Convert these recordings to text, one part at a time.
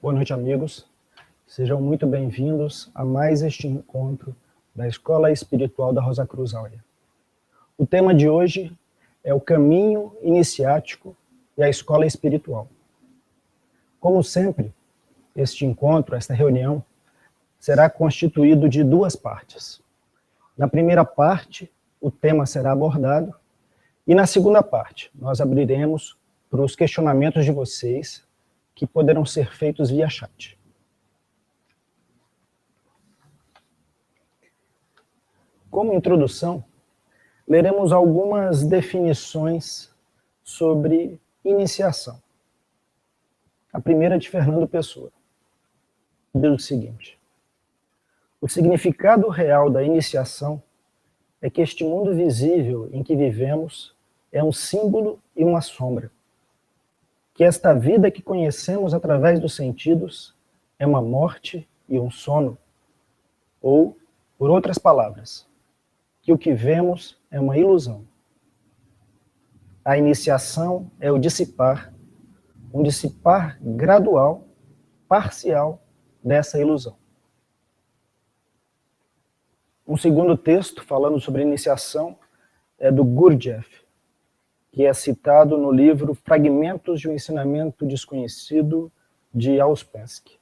Boa noite, amigos. Sejam muito bem-vindos a mais este encontro da Escola Espiritual da Rosa Cruz Áurea. O tema de hoje é o caminho iniciático e a escola espiritual. Como sempre, este encontro, esta reunião, será constituído de duas partes. Na primeira parte, o tema será abordado, e na segunda parte, nós abriremos para os questionamentos de vocês, que poderão ser feitos via chat. Como introdução, leremos algumas definições sobre iniciação. A primeira é de Fernando Pessoa. Diz o seguinte: o significado real da iniciação é que este mundo visível em que vivemos é um símbolo e uma sombra. Que esta vida que conhecemos através dos sentidos é uma morte e um sono. Ou, por outras palavras, que o que vemos é uma ilusão. A iniciação é o dissipar, um dissipar gradual, parcial dessa ilusão. Um segundo texto falando sobre iniciação é do Gurdjieff, que é citado no livro Fragmentos de um Ensinamento Desconhecido, de Ouspensky.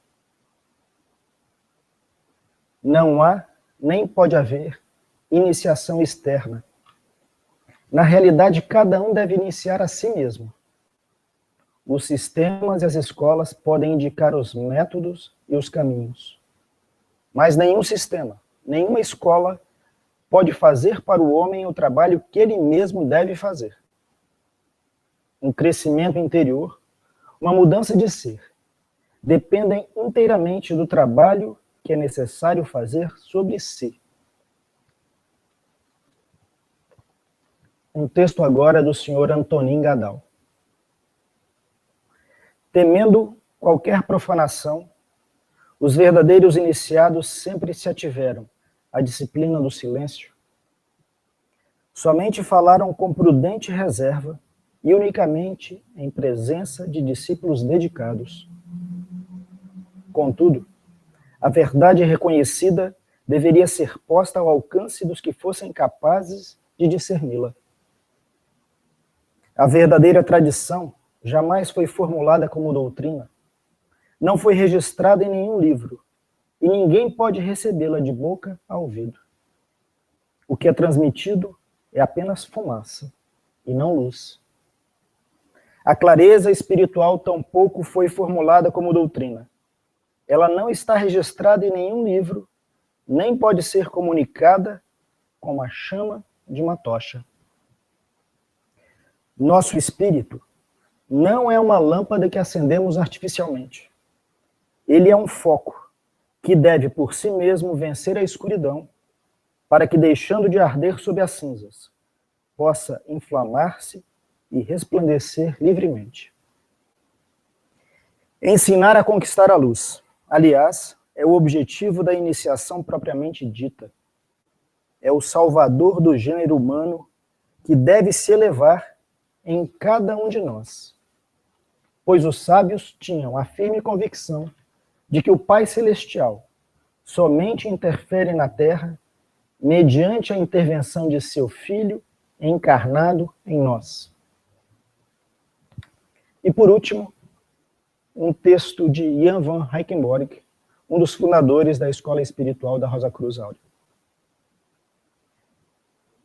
Não há, nem pode haver, iniciação externa. Na realidade, cada um deve iniciar a si mesmo. Os sistemas e as escolas podem indicar os métodos e os caminhos. Mas nenhum sistema, nenhuma escola pode fazer para o homem o trabalho que ele mesmo deve fazer. Um crescimento interior, uma mudança de ser, dependem inteiramente do trabalho que é necessário fazer sobre si. Um texto agora do Sr. Antonin Gadal. Temendo qualquer profanação, os verdadeiros iniciados sempre se ativeram à disciplina do silêncio. Somente falaram com prudente reserva e unicamente em presença de discípulos dedicados. Contudo, a verdade reconhecida deveria ser posta ao alcance dos que fossem capazes de discerni-la. A verdadeira tradição jamais foi formulada como doutrina, não foi registrada em nenhum livro, e ninguém pode recebê-la de boca a ouvido. O que é transmitido é apenas fumaça, e não luz. A clareza espiritual tampouco foi formulada como doutrina. Ela não está registrada em nenhum livro, nem pode ser comunicada como a chama de uma tocha. Nosso espírito não é uma lâmpada que acendemos artificialmente. Ele é um foco que deve por si mesmo vencer a escuridão, para que, deixando de arder sob as cinzas, possa inflamar-se e resplandecer livremente. Ensinar a conquistar a luz, aliás, é o objetivo da iniciação propriamente dita. É o salvador do gênero humano que deve se elevar em cada um de nós. Pois os sábios tinham a firme convicção de que o Pai Celestial somente interfere na Terra mediante a intervenção de seu Filho encarnado em nós. E por último, um texto de Jan van Eyckenborg, um dos fundadores da Escola Espiritual da Rosa Cruz Áurea.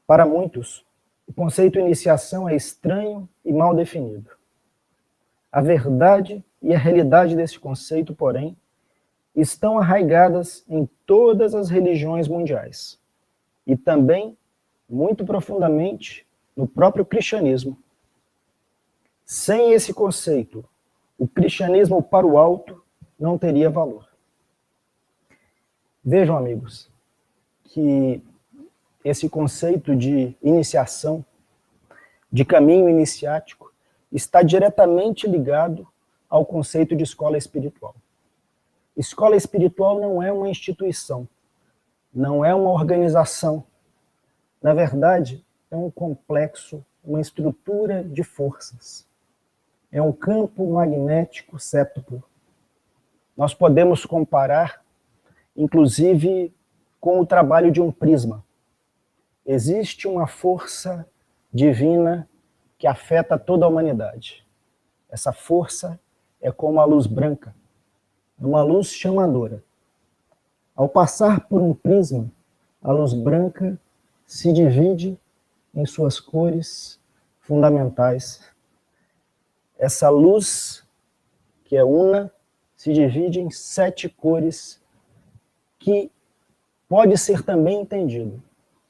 Para muitos, o conceito iniciação é estranho e mal definido. A verdade e a realidade desse conceito, porém, estão arraigadas em todas as religiões mundiais e também, muito profundamente, no próprio cristianismo. Sem esse conceito, o cristianismo para o alto não teria valor. Vejam, amigos, que esse conceito de iniciação, de caminho iniciático, está diretamente ligado ao conceito de escola espiritual. Escola espiritual não é uma instituição, não é uma organização. Na verdade, é um complexo, uma estrutura de forças. É um campo magnético séptuplo. nós podemos comparar, inclusive, com o trabalho de um prisma. Existe uma força divina que afeta toda a humanidade. Essa força é como a luz branca, uma luz chamadora. Ao passar por um prisma, a luz branca se divide em suas cores fundamentais. Essa luz, que é una, se divide em 7 cores, que pode ser também entendido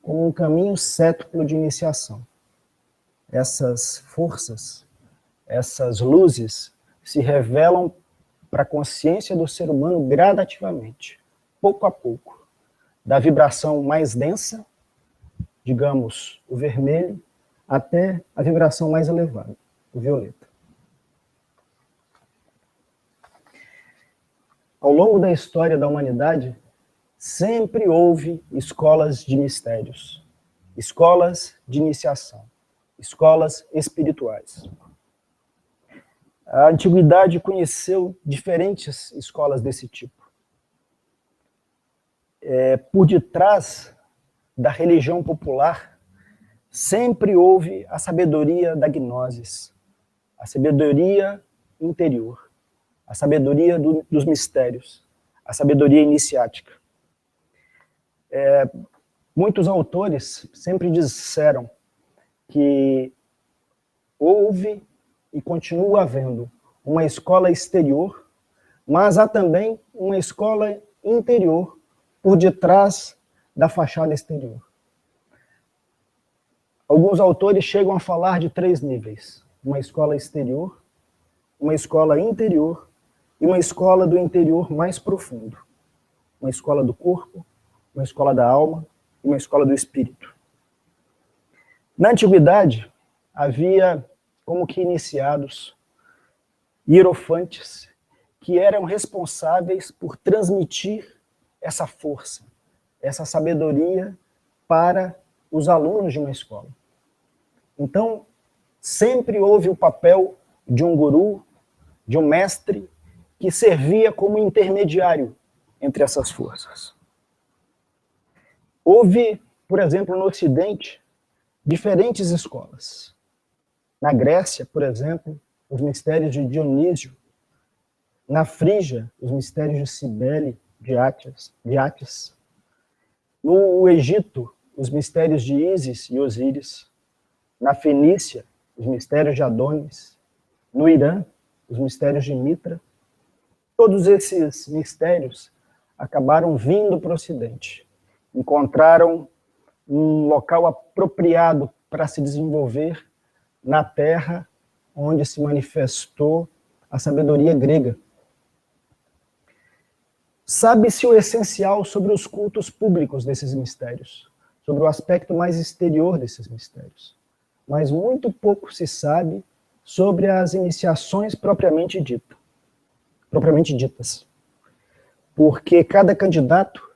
como um caminho sétuplo de iniciação. Essas forças, essas luzes, se revelam para a consciência do ser humano gradativamente, pouco a pouco, da vibração mais densa, digamos, o vermelho, até a vibração mais elevada, o violeta. Ao longo da história da humanidade, sempre houve escolas de mistérios, escolas de iniciação, escolas espirituais. A antiguidade conheceu diferentes escolas desse tipo. Por detrás da religião popular, sempre houve a sabedoria da gnosis, a sabedoria interior, a sabedoria dos mistérios, a sabedoria iniciática. Muitos autores sempre disseram que houve e continua havendo uma escola exterior, mas há também uma escola interior por detrás da fachada exterior. Alguns autores chegam a falar de 3 níveis: uma escola exterior, uma escola interior e uma escola do interior mais profundo. Uma escola do corpo, uma escola da alma e uma escola do espírito. Na antiguidade, havia como que iniciados, hierofantes, que eram responsáveis por transmitir essa força, essa sabedoria para os alunos de uma escola. Então, sempre houve o papel de um guru, de um mestre, que servia como intermediário entre essas forças. Houve, por exemplo, no Ocidente, diferentes escolas. Na Grécia, por exemplo, os mistérios de Dionísio. Na Frígia, os mistérios de Cibele, de Átis. No Egito, os mistérios de Ísis e Osíris. Na Fenícia, os mistérios de Adonis. No Irã, os mistérios de Mitra. Todos esses mistérios acabaram vindo para o Ocidente. Encontraram um local apropriado para se desenvolver na terra onde se manifestou a sabedoria grega. Sabe-se o essencial sobre os cultos públicos desses mistérios, sobre o aspecto mais exterior desses mistérios, mas muito pouco se sabe sobre as iniciações propriamente ditas, porque cada candidato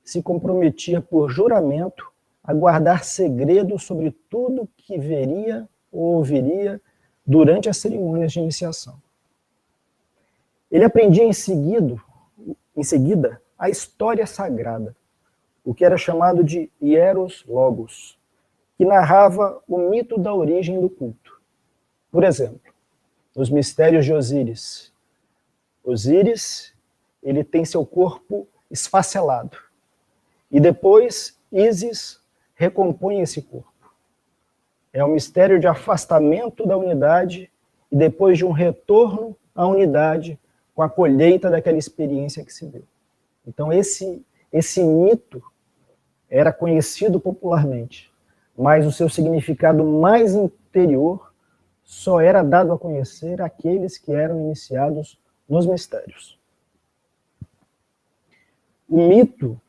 se comprometia por juramento a guardar segredo sobre tudo que veria ou ouviria durante as cerimônias de iniciação. Ele aprendia em seguida a história sagrada, o que era chamado de hieros logos, que narrava o mito da origem do culto. Por exemplo, nos mistérios de Osíris. Osíris, ele tem seu corpo esfacelado, e depois Ísis recompõe esse corpo. É um mistério de afastamento da unidade e depois de um retorno à unidade com a colheita daquela experiência que se deu. Então esse mito era conhecido popularmente, mas o seu significado mais interior só era dado a conhecer àqueles que eram iniciados nos mistérios. O mito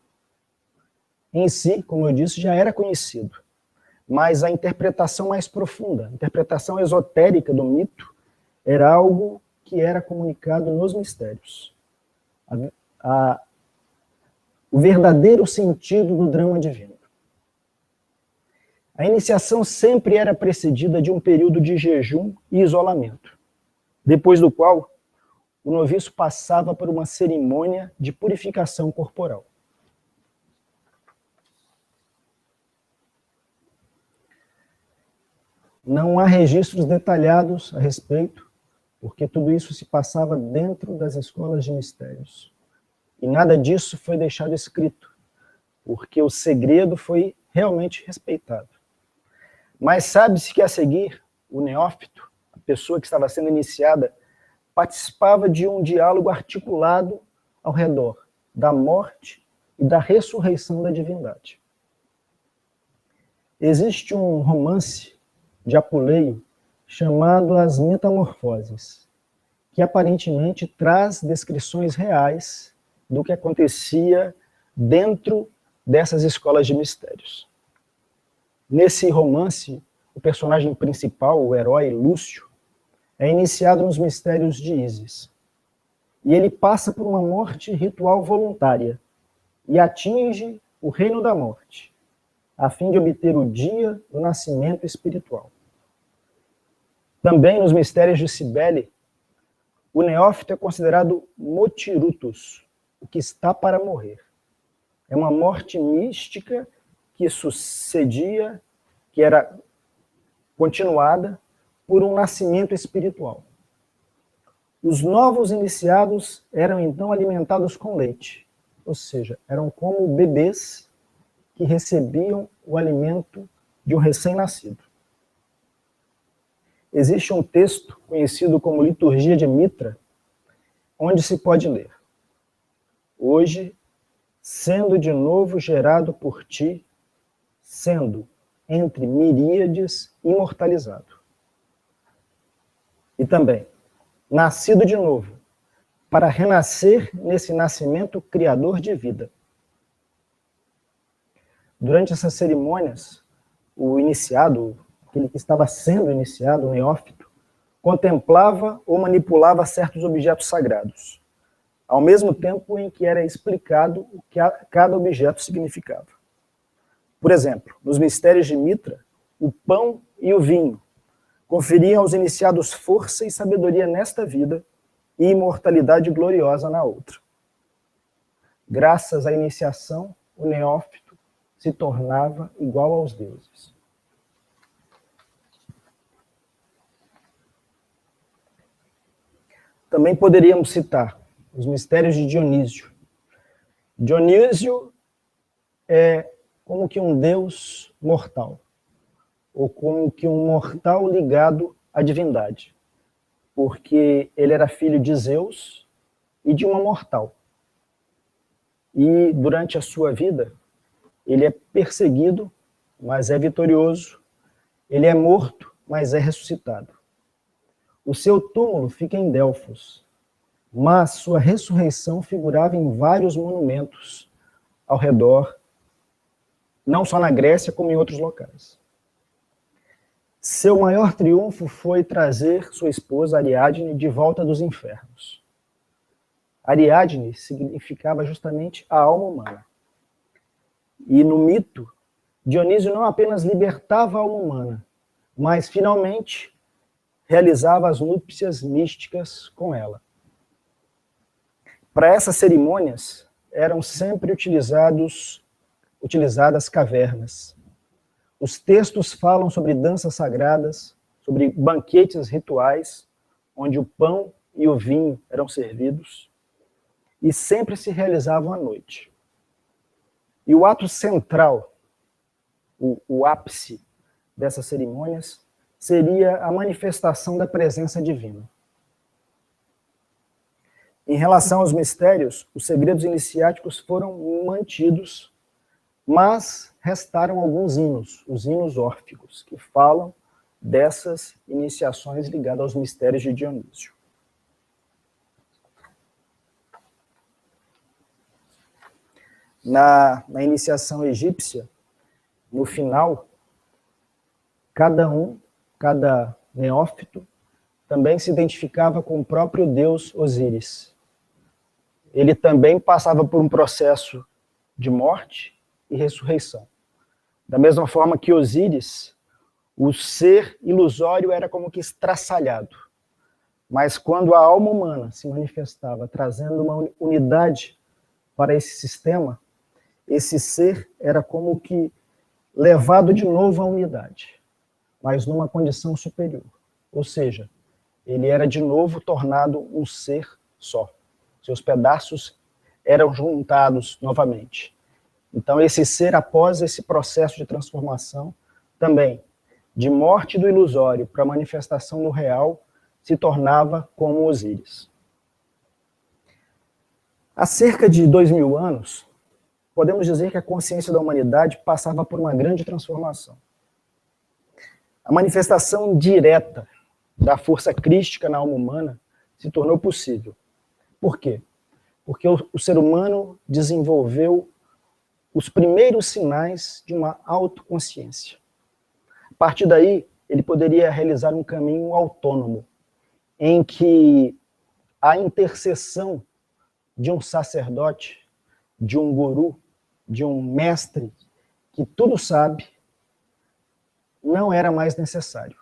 em si, como eu disse, já era conhecido, mas a interpretação mais profunda, a interpretação esotérica do mito, era algo que era comunicado nos mistérios. O verdadeiro sentido do drama divino. A iniciação sempre era precedida de um período de jejum e isolamento, depois do qual o noviço passava por uma cerimônia de purificação corporal. Não há registros detalhados a respeito, porque tudo isso se passava dentro das escolas de mistérios. E nada disso foi deixado escrito, porque o segredo foi realmente respeitado. Mas sabe-se que a seguir, o neófito, a pessoa que estava sendo iniciada, participava de um diálogo articulado ao redor da morte e da ressurreição da divindade. Existe um romance de Apuleio chamado As Metamorfoses, que aparentemente traz descrições reais do que acontecia dentro dessas escolas de mistérios. Nesse romance, o personagem principal, o herói Lúcio, é iniciado nos mistérios de Ísis. E ele passa por uma morte ritual voluntária e atinge o reino da morte, a fim de obter o dia do nascimento espiritual. Também nos mistérios de Cibele, o neófito é considerado motirutus, o que está para morrer. É uma morte mística que sucedia, que era continuada por um nascimento espiritual. Os novos iniciados eram então alimentados com leite, ou seja, eram como bebês que recebiam o alimento de um recém-nascido. Existe um texto conhecido como Liturgia de Mitra, onde se pode ler: hoje, sendo de novo gerado por ti, sendo entre miríades imortalizado. E também, nascido de novo, para renascer nesse nascimento criador de vida. Durante essas cerimônias, o iniciado, aquele que estava sendo iniciado, o neófito, contemplava ou manipulava certos objetos sagrados, ao mesmo tempo em que era explicado o que cada objeto significava. Por exemplo, nos mistérios de Mitra, o pão e o vinho conferiam aos iniciados força e sabedoria nesta vida e imortalidade gloriosa na outra. Graças à iniciação, o neófito se tornava igual aos deuses. Também poderíamos citar os mistérios de Dionísio. Dionísio é como que um deus mortal, ou como que um mortal ligado à divindade, porque ele era filho de Zeus e de uma mortal. E durante a sua vida, ele é perseguido, mas é vitorioso, ele é morto, mas é ressuscitado. O seu túmulo fica em Delfos, mas sua ressurreição figurava em vários monumentos ao redor, não só na Grécia, como em outros locais. Seu maior triunfo foi trazer sua esposa Ariadne de volta dos infernos. Ariadne significava justamente a alma humana. E no mito, Dionísio não apenas libertava a alma humana, mas finalmente realizava as núpcias místicas com ela. Para essas cerimônias, eram sempre utilizadas cavernas. Os textos falam sobre danças sagradas, sobre banquetes rituais, onde o pão e o vinho eram servidos, e sempre se realizavam à noite. E o ato central, o ápice dessas cerimônias, seria a manifestação da presença divina. Em relação aos mistérios, os segredos iniciáticos foram mantidos, mas restaram alguns hinos, os hinos órficos, que falam dessas iniciações ligadas aos mistérios de Dionísio. Na iniciação egípcia, no final, cada neófito, também se identificava com o próprio deus Osíris. Ele também passava por um processo de morte e ressurreição. Da mesma forma que Osíris, o ser ilusório era como que estraçalhado, Mas quando a alma humana se manifestava trazendo uma unidade para esse sistema, esse ser era como que levado de novo à unidade, mas numa condição superior. Ou seja, ele era de novo tornado um ser só. Seus pedaços eram juntados novamente. Então, esse ser, após esse processo de transformação, também, de morte do ilusório para a manifestação do real, se tornava como Osíris. Há cerca de 2000 anos, podemos dizer que a consciência da humanidade passava por uma grande transformação. A manifestação direta da força crística na alma humana se tornou possível. Por quê? Porque o ser humano desenvolveu os primeiros sinais de uma autoconsciência. A partir daí, ele poderia realizar um caminho autônomo, em que a intercessão de um sacerdote, de um guru, de um mestre que tudo sabe, não era mais necessário.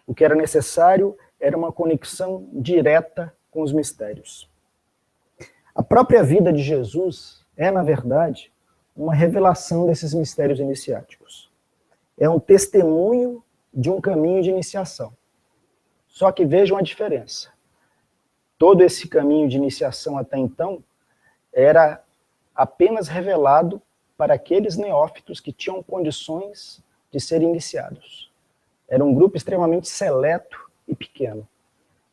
O que era necessário era uma conexão direta com os mistérios. A própria vida de Jesus é, na verdade, uma revelação desses mistérios iniciáticos. É um testemunho de um caminho de iniciação. Só que vejam a diferença. Todo esse caminho de iniciação até então era apenas revelado para aqueles neófitos que tinham condições de serem iniciados. Era um grupo extremamente seleto e pequeno.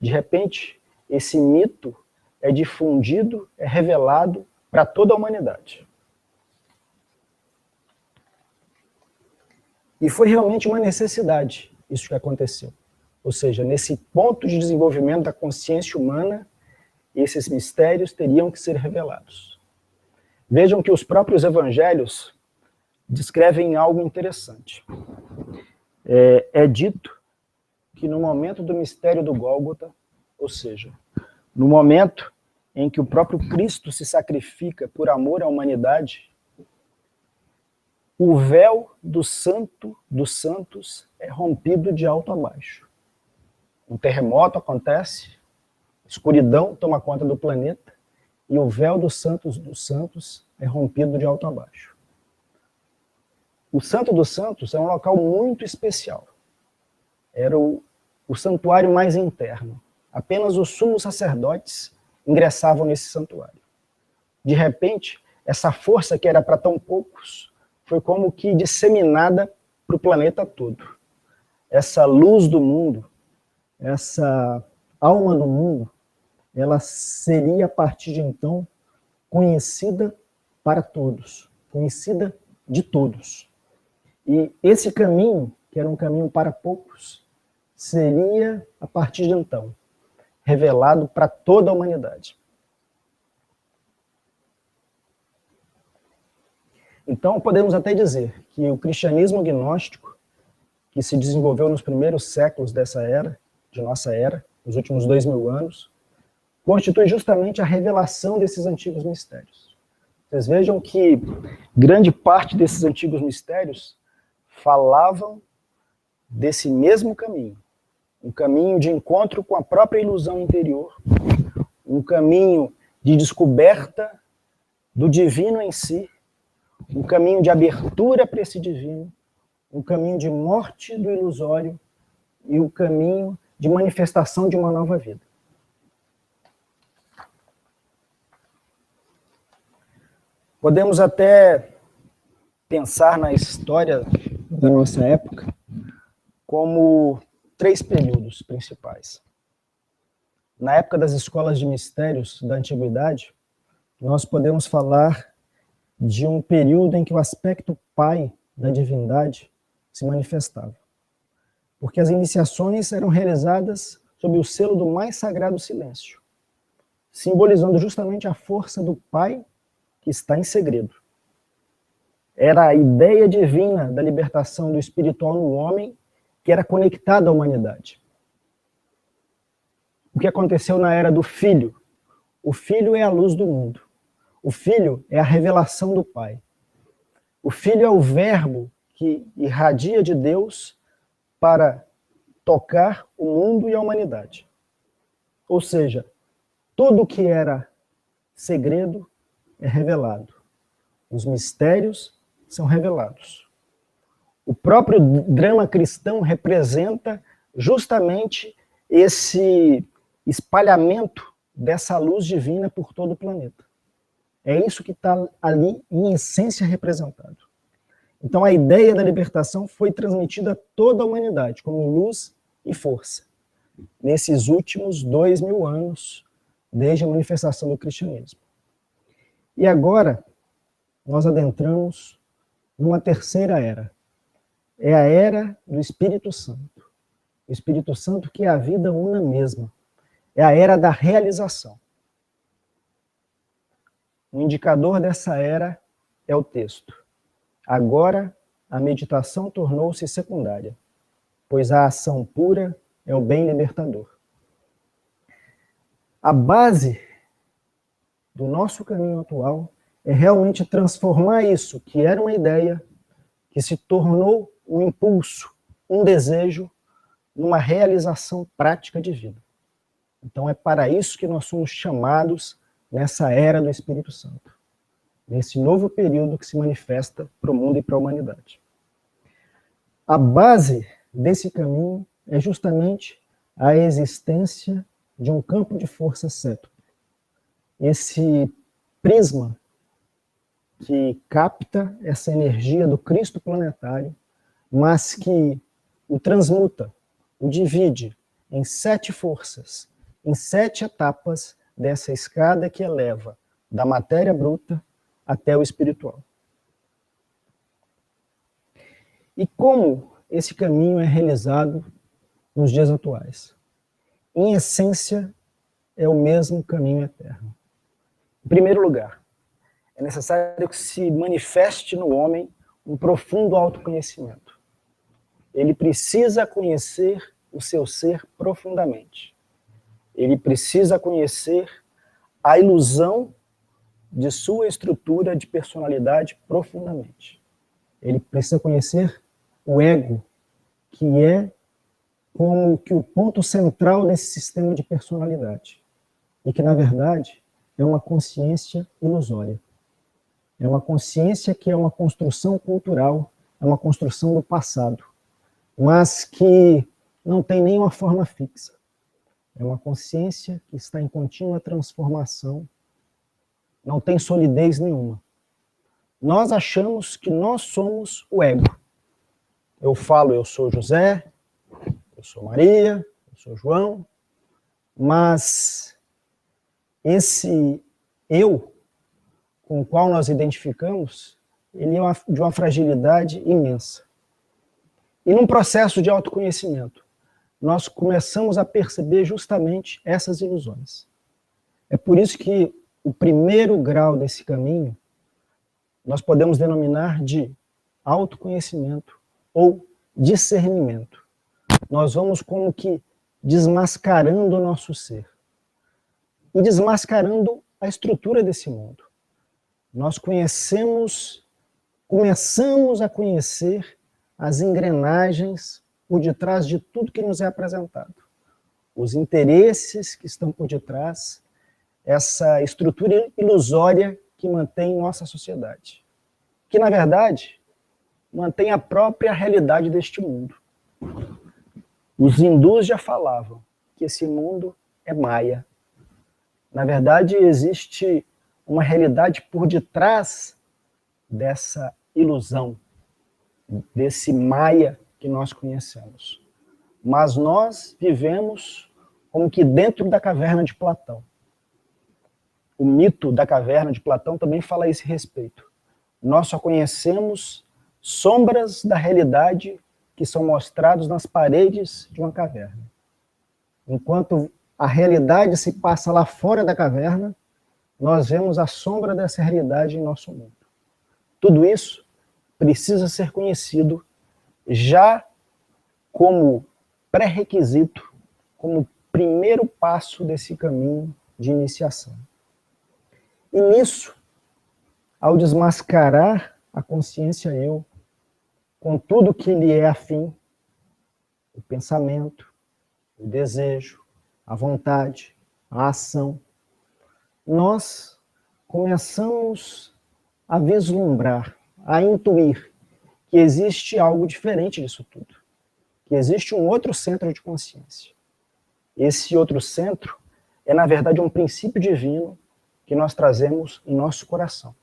De repente, esse mito é difundido, é revelado para toda a humanidade. E foi realmente uma necessidade isso que aconteceu. Ou seja, nesse ponto de desenvolvimento da consciência humana, esses mistérios teriam que ser revelados. Vejam que os próprios evangelhos descrevem algo interessante. É dito que no momento do mistério do Gólgota, ou seja, no momento em que o próprio Cristo se sacrifica por amor à humanidade, o véu do Santo dos Santos é rompido de alto a baixo. Um terremoto acontece, escuridão toma conta do planeta, e o véu dos Santos é rompido de alto a baixo. O Santo dos Santos é um local muito especial. Era o santuário mais interno. Apenas os sumos sacerdotes ingressavam nesse santuário. De repente, essa força que era para tão poucos foi como que disseminada para o planeta todo. Essa luz do mundo, essa alma do mundo, ela seria a partir de então conhecida para todos, conhecida de todos. E esse caminho, que era um caminho para poucos, seria, a partir de então, revelado para toda a humanidade. Então, podemos até dizer que o cristianismo gnóstico, que se desenvolveu nos primeiros séculos dessa era, de nossa era, nos últimos 2000 anos, constitui justamente a revelação desses antigos mistérios. Vocês vejam que grande parte desses antigos mistérios falavam desse mesmo caminho, um caminho de encontro com a própria ilusão interior, um caminho de descoberta do divino em si, um caminho de abertura para esse divino, um caminho de morte do ilusório e o caminho de manifestação de uma nova vida. Podemos até pensar na história da nossa época como 3 períodos principais. Na época das escolas de mistérios da antiguidade, nós podemos falar de um período em que o aspecto pai da divindade se manifestava. Porque as iniciações eram realizadas sob o selo do mais sagrado silêncio, simbolizando justamente a força do Pai que está em segredo. Era a ideia divina da libertação do espiritual no homem que era conectada à humanidade. O que aconteceu na era do Filho? O Filho é a luz do mundo. O Filho é a revelação do Pai. O Filho é o verbo que irradia de Deus para tocar o mundo e a humanidade. Ou seja, tudo que era segredo é revelado. Os mistérios são revelados. O próprio drama cristão representa justamente esse espalhamento dessa luz divina por todo o planeta. É isso que está ali, em essência, representado. Então, a ideia da libertação foi transmitida a toda a humanidade, como luz e força, nesses últimos 2000 anos, desde a manifestação do cristianismo. E agora, nós adentramos numa terceira era. É a era do Espírito Santo. O Espírito Santo que é a vida una mesma. É a era da realização. O indicador dessa era é o texto. Agora, a meditação tornou-se secundária, pois a ação pura é o bem libertador. A base do nosso caminho atual é realmente transformar isso, que era uma ideia, que se tornou um impulso, um desejo, numa realização prática de vida. Então é para isso que nós somos chamados nessa era do Espírito Santo, nesse novo período que se manifesta para o mundo e para a humanidade. A base desse caminho é justamente a existência de um campo de força séptico. Esse prisma que capta essa energia do Cristo planetário, mas que o transmuta, o divide em 7 forças, em 7 etapas dessa escada que eleva da matéria bruta até o espiritual. E como esse caminho é realizado nos dias atuais? Em essência, é o mesmo caminho eterno. Em primeiro lugar, é necessário que se manifeste no homem um profundo autoconhecimento. Ele precisa conhecer o seu ser profundamente. Ele precisa conhecer a ilusão de sua estrutura de personalidade profundamente. Ele precisa conhecer o ego, que é como que o ponto central desse sistema de personalidade. E que, na verdade, é uma consciência ilusória. É uma consciência que é uma construção cultural, é uma construção do passado, mas que não tem nenhuma forma fixa. É uma consciência que está em contínua transformação, não tem solidez nenhuma. Nós achamos que nós somos o ego. Eu falo, eu sou José, eu sou Maria, eu sou João, mas esse eu com o qual nós identificamos, ele é de uma fragilidade imensa. E num processo de autoconhecimento, nós começamos a perceber justamente essas ilusões. É por isso que o primeiro grau desse caminho nós podemos denominar de autoconhecimento ou discernimento. Nós vamos como que desmascarando o nosso ser e desmascarando a estrutura desse mundo. Nós começamos a conhecer as engrenagens por detrás de tudo que nos é apresentado. Os interesses que estão por detrás, essa estrutura ilusória que mantém nossa sociedade. Que, na verdade, mantém a própria realidade deste mundo. Os hindus já falavam que esse mundo é Maya. Na verdade, existe uma realidade por detrás dessa ilusão, desse Maya que nós conhecemos. Mas nós vivemos como que dentro da caverna de Platão. O mito da caverna de Platão também fala a esse respeito. Nós só conhecemos sombras da realidade que são mostrados nas paredes de uma caverna. Enquanto a realidade se passa lá fora da caverna, nós vemos a sombra dessa realidade em nosso mundo. Tudo isso precisa ser conhecido já como pré-requisito, como primeiro passo desse caminho de iniciação. E nisso, ao desmascarar a consciência eu, com tudo que lhe é afim, o pensamento, o desejo, a vontade, a ação, nós começamos a vislumbrar, a intuir que existe algo diferente disso tudo, que existe um outro centro de consciência. Esse outro centro é, na verdade, um princípio divino que nós trazemos em nosso coração.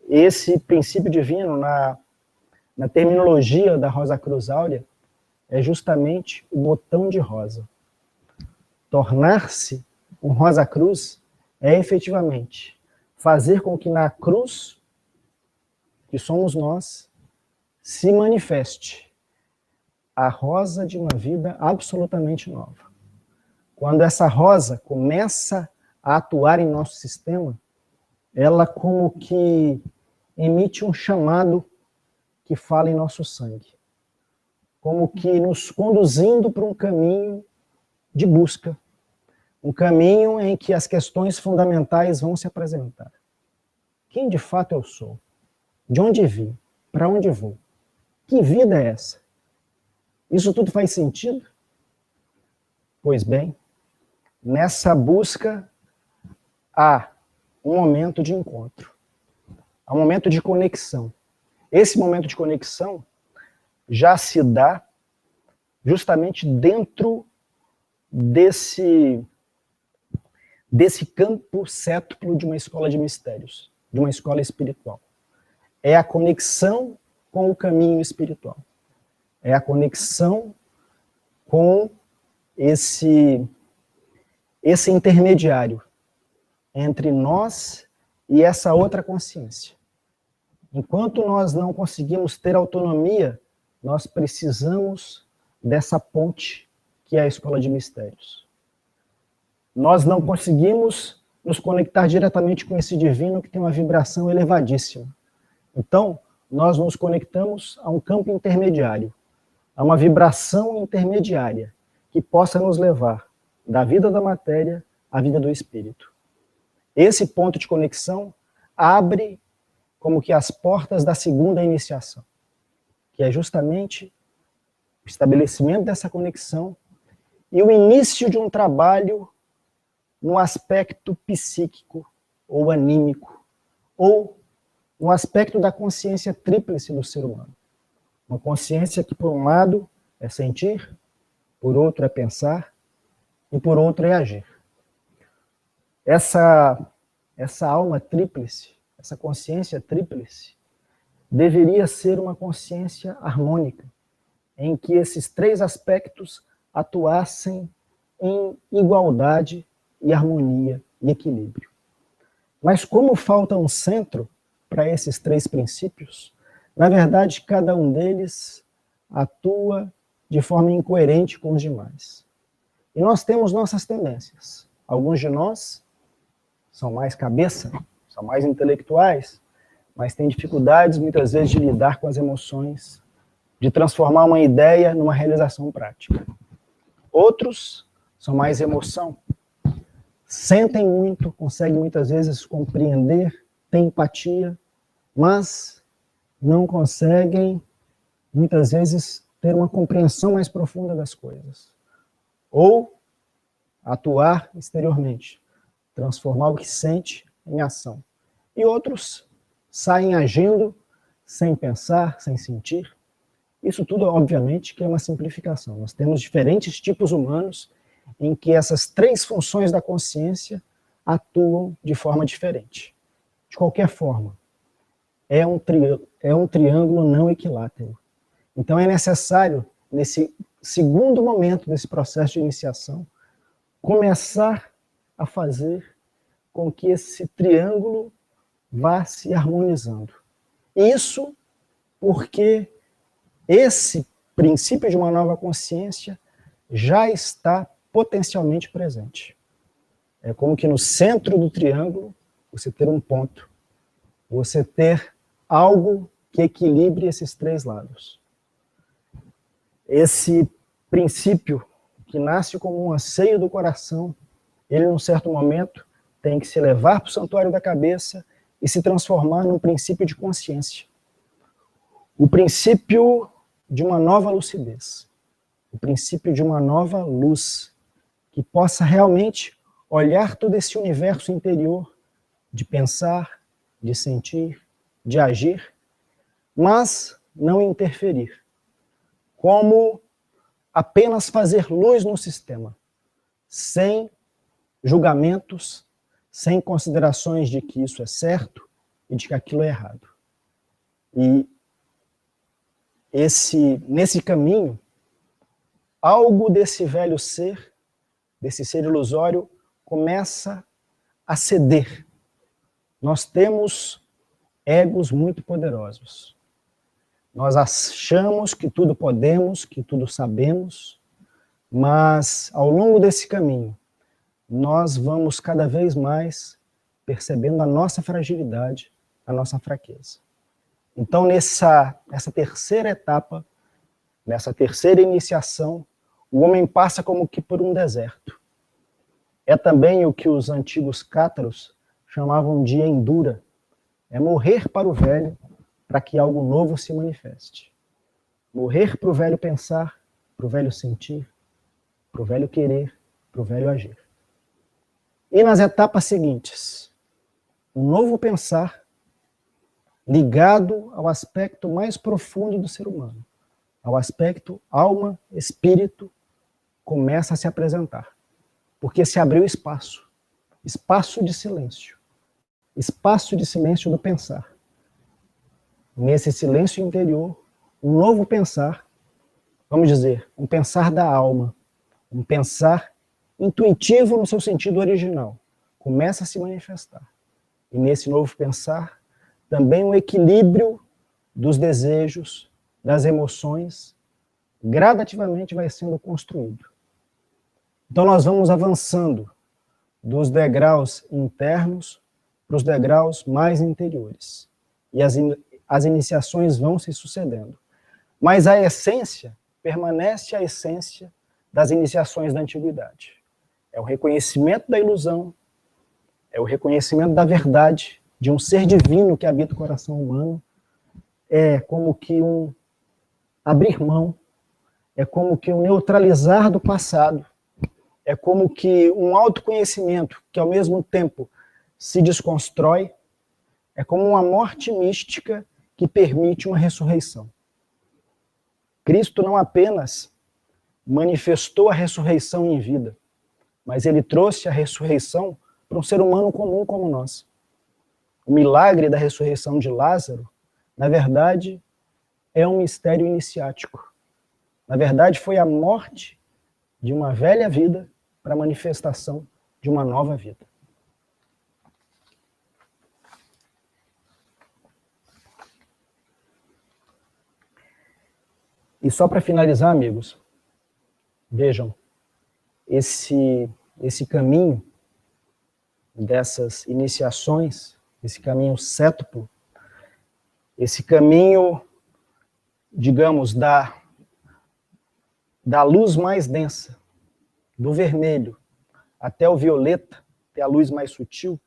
Esse princípio divino, na terminologia da Rosa Cruz Áurea, é justamente o botão de rosa. Tornar-se um Rosa Cruz é efetivamente fazer com que na cruz, que somos nós, se manifeste a rosa de uma vida absolutamente nova. Quando essa rosa começa a atuar em nosso sistema, ela como que emite um chamado que fala em nosso sangue, como que nos conduzindo para um caminho de busca, um caminho em que as questões fundamentais vão se apresentar. Quem de fato eu sou? De onde vim? Para onde vou? Que vida é essa? Isso tudo faz sentido? Pois bem, nessa busca há um momento de encontro, há um momento de conexão. Esse momento de conexão já se dá justamente dentro desse campo cétuplo de uma escola de mistérios, de uma escola espiritual. É a conexão com o caminho espiritual. É a conexão com esse intermediário entre nós e essa outra consciência. Enquanto nós não conseguimos ter autonomia, nós precisamos dessa ponte que é a escola de mistérios. Nós não conseguimos nos conectar diretamente com esse divino que tem uma vibração elevadíssima. Então, nós nos conectamos a um campo intermediário, a uma vibração intermediária que possa nos levar da vida da matéria à vida do espírito. Esse ponto de conexão abre como que as portas da segunda iniciação, que é justamente o estabelecimento dessa conexão e o início de um trabalho no aspecto psíquico ou anímico, ou no aspecto da consciência tríplice do ser humano. Uma consciência que, por um lado, é sentir, por outro é pensar, e por outro é agir. Essa alma tríplice, essa consciência tríplice, deveria ser uma consciência harmônica, em que esses três aspectos atuassem em igualdade e harmonia e equilíbrio. Mas como falta um centro para esses três princípios, na verdade, cada um deles atua de forma incoerente com os demais. E nós temos nossas tendências. Alguns de nós são mais cabeça, são mais intelectuais, mas têm dificuldades, muitas vezes, de lidar com as emoções, de transformar uma ideia numa realização prática. Outros são mais emoção, sentem muito, conseguem muitas vezes compreender, têm empatia, mas não conseguem, muitas vezes, ter uma compreensão mais profunda das coisas. Ou atuar exteriormente, transformar o que sente em ação. E outros saem agindo sem pensar, sem sentir. Isso tudo, obviamente, que é uma simplificação. Nós temos diferentes tipos humanos em que essas três funções da consciência atuam de forma diferente. De qualquer forma, é um triângulo não equilátero. Então é necessário, nesse segundo momento desse processo de iniciação, começar a fazer com que esse triângulo vá se harmonizando. Isso porque esse princípio de uma nova consciência já está potencialmente presente. É como que no centro do triângulo você ter um ponto, você ter algo que equilibre esses três lados. Esse princípio que nasce como um anseio do coração, ele, num certo momento, tem que se levar para o santuário da cabeça e se transformar num princípio de consciência. O princípio de uma nova lucidez. O princípio de uma nova luz que possa realmente olhar todo esse universo interior de pensar, de sentir, de agir, mas não interferir. Como apenas fazer luz no sistema, sem julgamentos, sem considerações de que isso é certo e de que aquilo é errado. E nesse caminho, algo desse velho ser, desse ser ilusório, começa a ceder. Nós temos egos muito poderosos. Nós achamos que tudo podemos, que tudo sabemos, mas ao longo desse caminho, nós vamos cada vez mais percebendo a nossa fragilidade, a nossa fraqueza. Então, nessa terceira etapa, nessa terceira iniciação, o homem passa como que por um deserto. É também o que os antigos cátaros chamavam de endura. É morrer para o velho, para que algo novo se manifeste. Morrer para o velho pensar, para o velho sentir, para o velho querer, para o velho agir. E nas etapas seguintes, um novo pensar ligado ao aspecto mais profundo do ser humano, ao aspecto alma, espírito, começa a se apresentar. Porque se abriu espaço, espaço de silêncio do pensar. Nesse silêncio interior, um novo pensar, vamos dizer, um pensar da alma, um pensar intuitivo no seu sentido original, começa a se manifestar. E nesse novo pensar, também o equilíbrio dos desejos, das emoções, gradativamente vai sendo construído. Então nós vamos avançando dos degraus internos para os degraus mais interiores. E as iniciações vão se sucedendo. Mas a essência permanece a essência das iniciações da antiguidade. É o reconhecimento da ilusão, é o reconhecimento da verdade, de um ser divino que habita o coração humano, é como que um abrir mão, é como que um neutralizar do passado, é como que um autoconhecimento que ao mesmo tempo se desconstrói, é como uma morte mística que permite uma ressurreição. Cristo não apenas manifestou a ressurreição em vida, mas ele trouxe a ressurreição para um ser humano comum como nós. O milagre da ressurreição de Lázaro, na verdade, é um mistério iniciático. Na verdade, foi a morte de uma velha vida para a manifestação de uma nova vida. E só para finalizar, amigos, vejam, esse caminho dessas iniciações, esse caminho cétuplo, esse caminho, digamos, da luz mais densa, do vermelho até o violeta, até a luz mais sutil,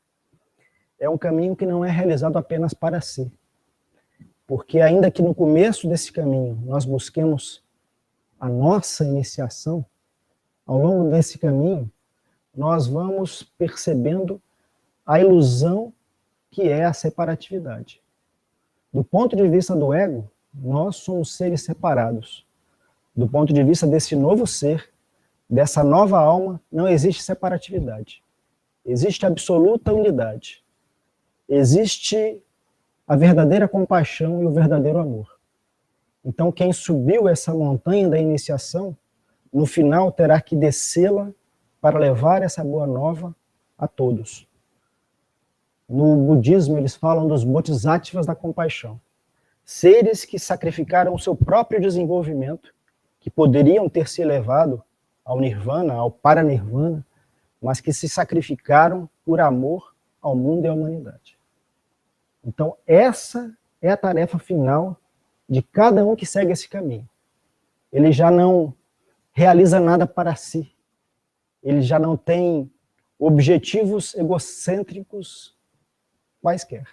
é um caminho que não é realizado apenas para si. Porque ainda que no começo desse caminho nós busquemos a nossa iniciação, ao longo desse caminho, nós vamos percebendo a ilusão que é a separatividade. Do ponto de vista do ego, nós somos seres separados. Do ponto de vista desse novo ser, dessa nova alma, não existe separatividade. Existe absoluta unidade. Existe a verdadeira compaixão e o verdadeiro amor. Então, quem subiu essa montanha da iniciação, no final terá que descê-la para levar essa boa nova a todos. No budismo, eles falam dos bodhisattvas da compaixão. Seres que sacrificaram o seu próprio desenvolvimento, que poderiam ter se elevado ao nirvana, ao paranirvana, mas que se sacrificaram por amor ao mundo e à humanidade. Então, essa é a tarefa final de cada um que segue esse caminho. Ele já não realiza nada para si. Ele já não tem objetivos egocêntricos quaisquer.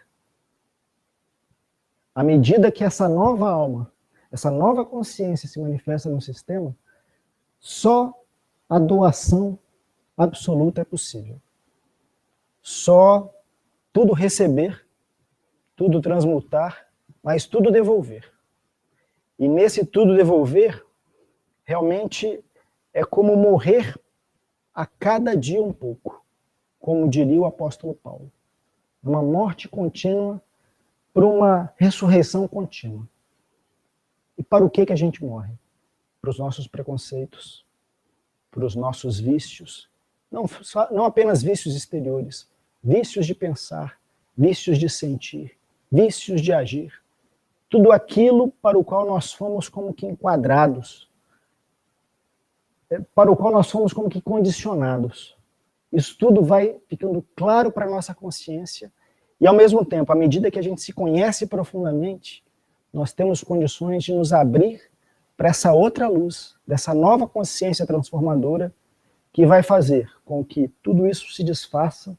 À medida que essa nova alma, essa nova consciência se manifesta no sistema, só a doação absoluta é possível. só tudo receber, tudo transmutar, mas tudo devolver. E nesse tudo devolver, realmente é como morrer a cada dia um pouco, como diria o apóstolo Paulo. Uma morte contínua para uma ressurreição contínua. E para o que a gente morre? Para os nossos preconceitos, para os nossos vícios, não apenas vícios exteriores, vícios de pensar, vícios de sentir, vícios de agir. Tudo aquilo para o qual nós fomos como que enquadrados, para o qual nós fomos como que condicionados. Isso tudo vai ficando claro para a nossa consciência e, ao mesmo tempo, à medida que a gente se conhece profundamente, nós temos condições de nos abrir para essa outra luz, dessa nova consciência transformadora que vai fazer com que tudo isso se desfaça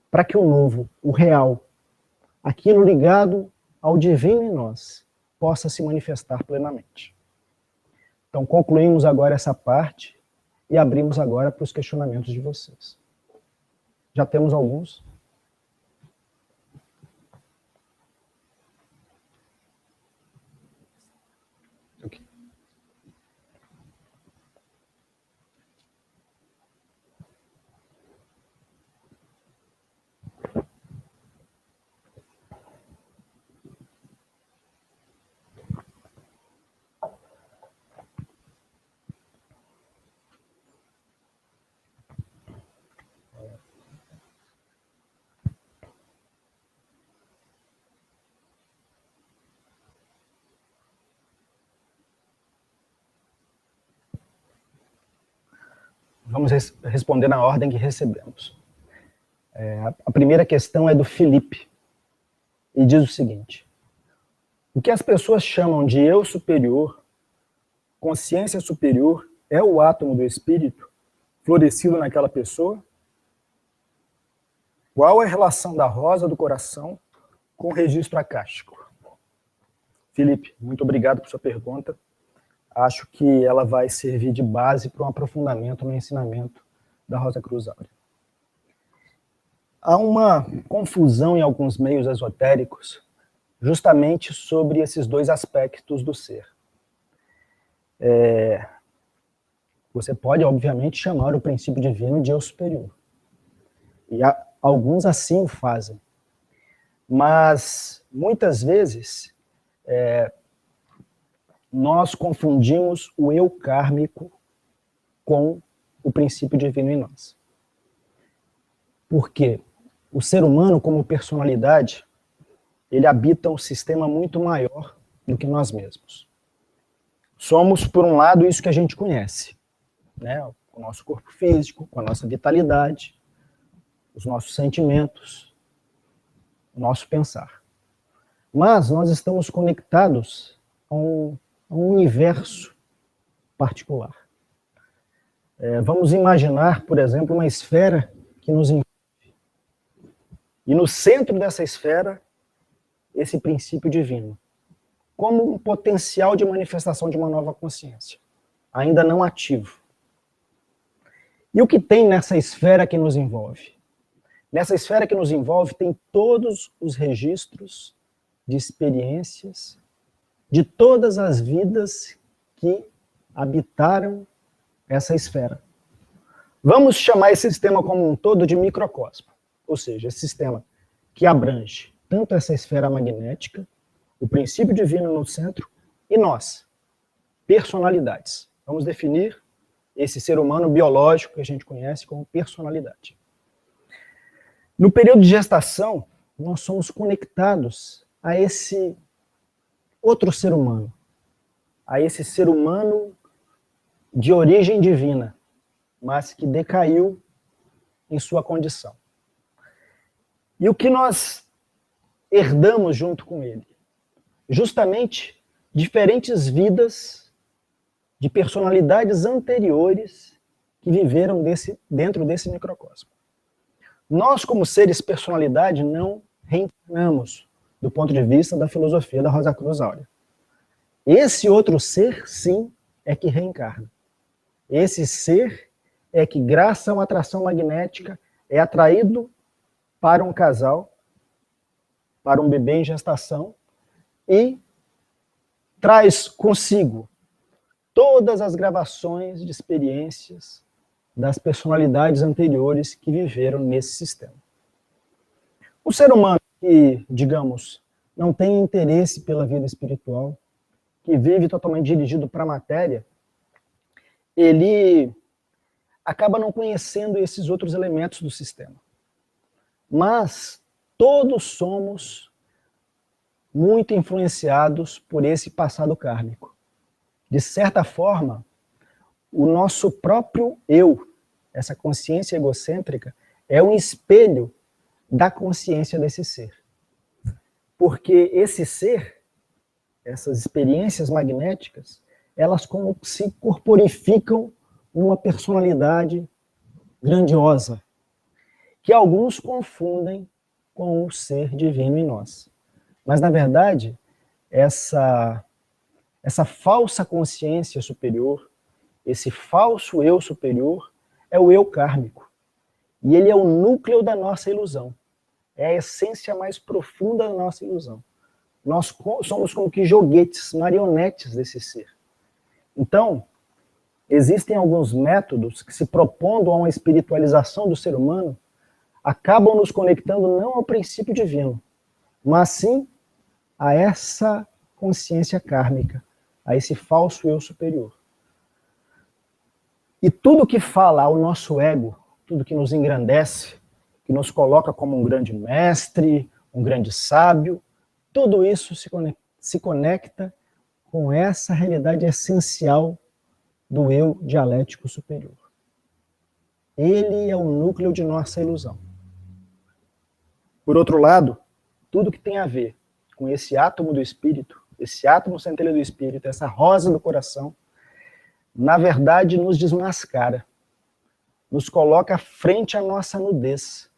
para que o novo, o real, aquilo ligado ao divino em nós, possa se manifestar plenamente. Então, concluímos agora essa parte e abrimos agora para os questionamentos de vocês. Já temos alguns. Okay. Vamos responder na ordem que recebemos. A primeira questão é do Felipe, e diz o seguinte: o que as pessoas chamam de eu superior, consciência superior, é o átomo do espírito florescido naquela pessoa? Qual é a relação da rosa do coração com o registro acástico? Felipe, muito obrigado por sua pergunta. Acho que ela vai servir de base para um aprofundamento no ensinamento da Rosa Cruz Áurea. Há uma confusão em alguns meios esotéricos justamente sobre esses dois aspectos do ser. Você pode, obviamente, chamar o princípio divino de eu superior. E alguns assim o fazem. Mas, muitas vezes, nós confundimos o eu kármico com o princípio divino em nós. Porque o ser humano, como personalidade, ele habita um sistema muito maior do que nós mesmos. Somos, por um lado, isso que a gente conhece, né? O nosso corpo físico, com a nossa vitalidade, os nossos sentimentos, o nosso pensar. Mas nós estamos conectados a um universo particular. Vamos imaginar, por exemplo, uma esfera que nos envolve. E no centro dessa esfera, esse princípio divino, como um potencial de manifestação de uma nova consciência, ainda não ativo. E o que tem nessa esfera que nos envolve? Nessa esfera que nos envolve tem todos os registros de experiências de todas as vidas que habitaram essa esfera. Vamos chamar esse sistema como um todo de microcosmo, ou seja, esse sistema que abrange tanto essa esfera magnética, o princípio divino no centro, e nós, personalidades. Vamos definir esse ser humano biológico que a gente conhece como personalidade. No período de gestação, nós somos conectados a esse outro ser humano, a esse ser humano de origem divina, mas que decaiu em sua condição. E o que nós herdamos junto com ele? Justamente diferentes vidas de personalidades anteriores que viveram dentro desse microcosmo. Nós, como seres personalidade, não reencarnamos do ponto de vista da filosofia da Rosa Cruz Áurea. Esse outro ser, sim, é que reencarna. Esse ser é que, graças a uma atração magnética, é atraído para um casal, para um bebê em gestação, e traz consigo todas as gravações de experiências das personalidades anteriores que viveram nesse sistema. O ser humano que, digamos, não tem interesse pela vida espiritual, que vive totalmente dirigido para a matéria, ele acaba não conhecendo esses outros elementos do sistema. Mas todos somos muito influenciados por esse passado kármico. De certa forma, o nosso próprio eu, essa consciência egocêntrica, é um espelho da consciência desse ser. Porque esse ser, essas experiências magnéticas, elas como se corporificam numa personalidade grandiosa, que alguns confundem com o ser divino em nós. Mas, na verdade, essa falsa consciência superior, esse falso eu superior, é o eu kármico. E ele é o núcleo da nossa ilusão. É a essência mais profunda da nossa ilusão. Nós somos como que joguetes, marionetes desse ser. Então, existem alguns métodos que, se propondo a uma espiritualização do ser humano, acabam nos conectando não ao princípio divino, mas sim a essa consciência kármica, a esse falso eu superior. E tudo que fala ao nosso ego, tudo que nos engrandece, que nos coloca como um grande mestre, um grande sábio, tudo isso se conecta com essa realidade essencial do eu dialético superior. Ele é o núcleo de nossa ilusão. Por outro lado, tudo que tem a ver com esse átomo do espírito, esse átomo centelha do espírito, essa rosa do coração, na verdade nos desmascara, nos coloca frente à nossa nudez,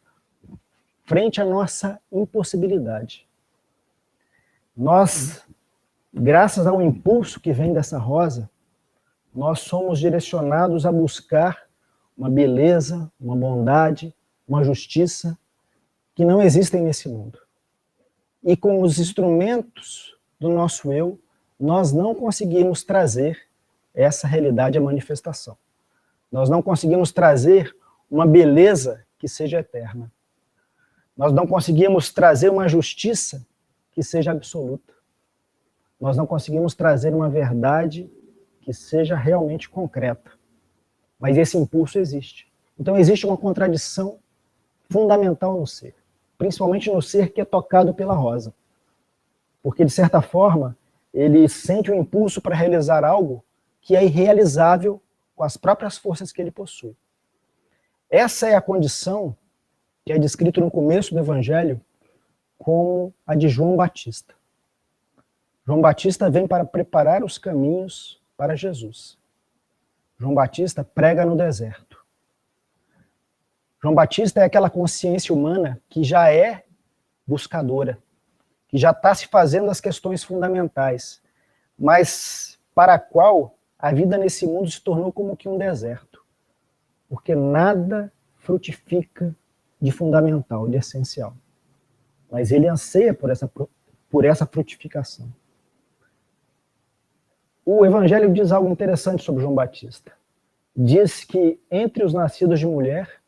frente à nossa impossibilidade. Nós, graças ao impulso que vem dessa rosa, nós somos direcionados a buscar uma beleza, uma bondade, uma justiça que não existem nesse mundo. E com os instrumentos do nosso eu, nós não conseguimos trazer essa realidade à manifestação. Nós não conseguimos trazer uma beleza que seja eterna. Nós não conseguimos trazer uma justiça que seja absoluta. Nós não conseguimos trazer uma verdade que seja realmente concreta. Mas esse impulso existe. Então existe uma contradição fundamental no ser, principalmente no ser que é tocado pela rosa. Porque, de certa forma, ele sente o impulso para realizar algo que é irrealizável com as próprias forças que ele possui. Essa é a condição que é descrita no começo do Evangelho como a de João Batista. João Batista vem para preparar os caminhos para Jesus. João Batista prega no deserto. João Batista é aquela consciência humana que já é buscadora, que já está se fazendo as questões fundamentais, mas para a qual a vida nesse mundo se tornou como que um deserto, porque nada frutifica de fundamental, de essencial. Mas ele anseia por essa frutificação. O Evangelho diz algo interessante sobre João Batista. Diz que entre os nascidos de mulher,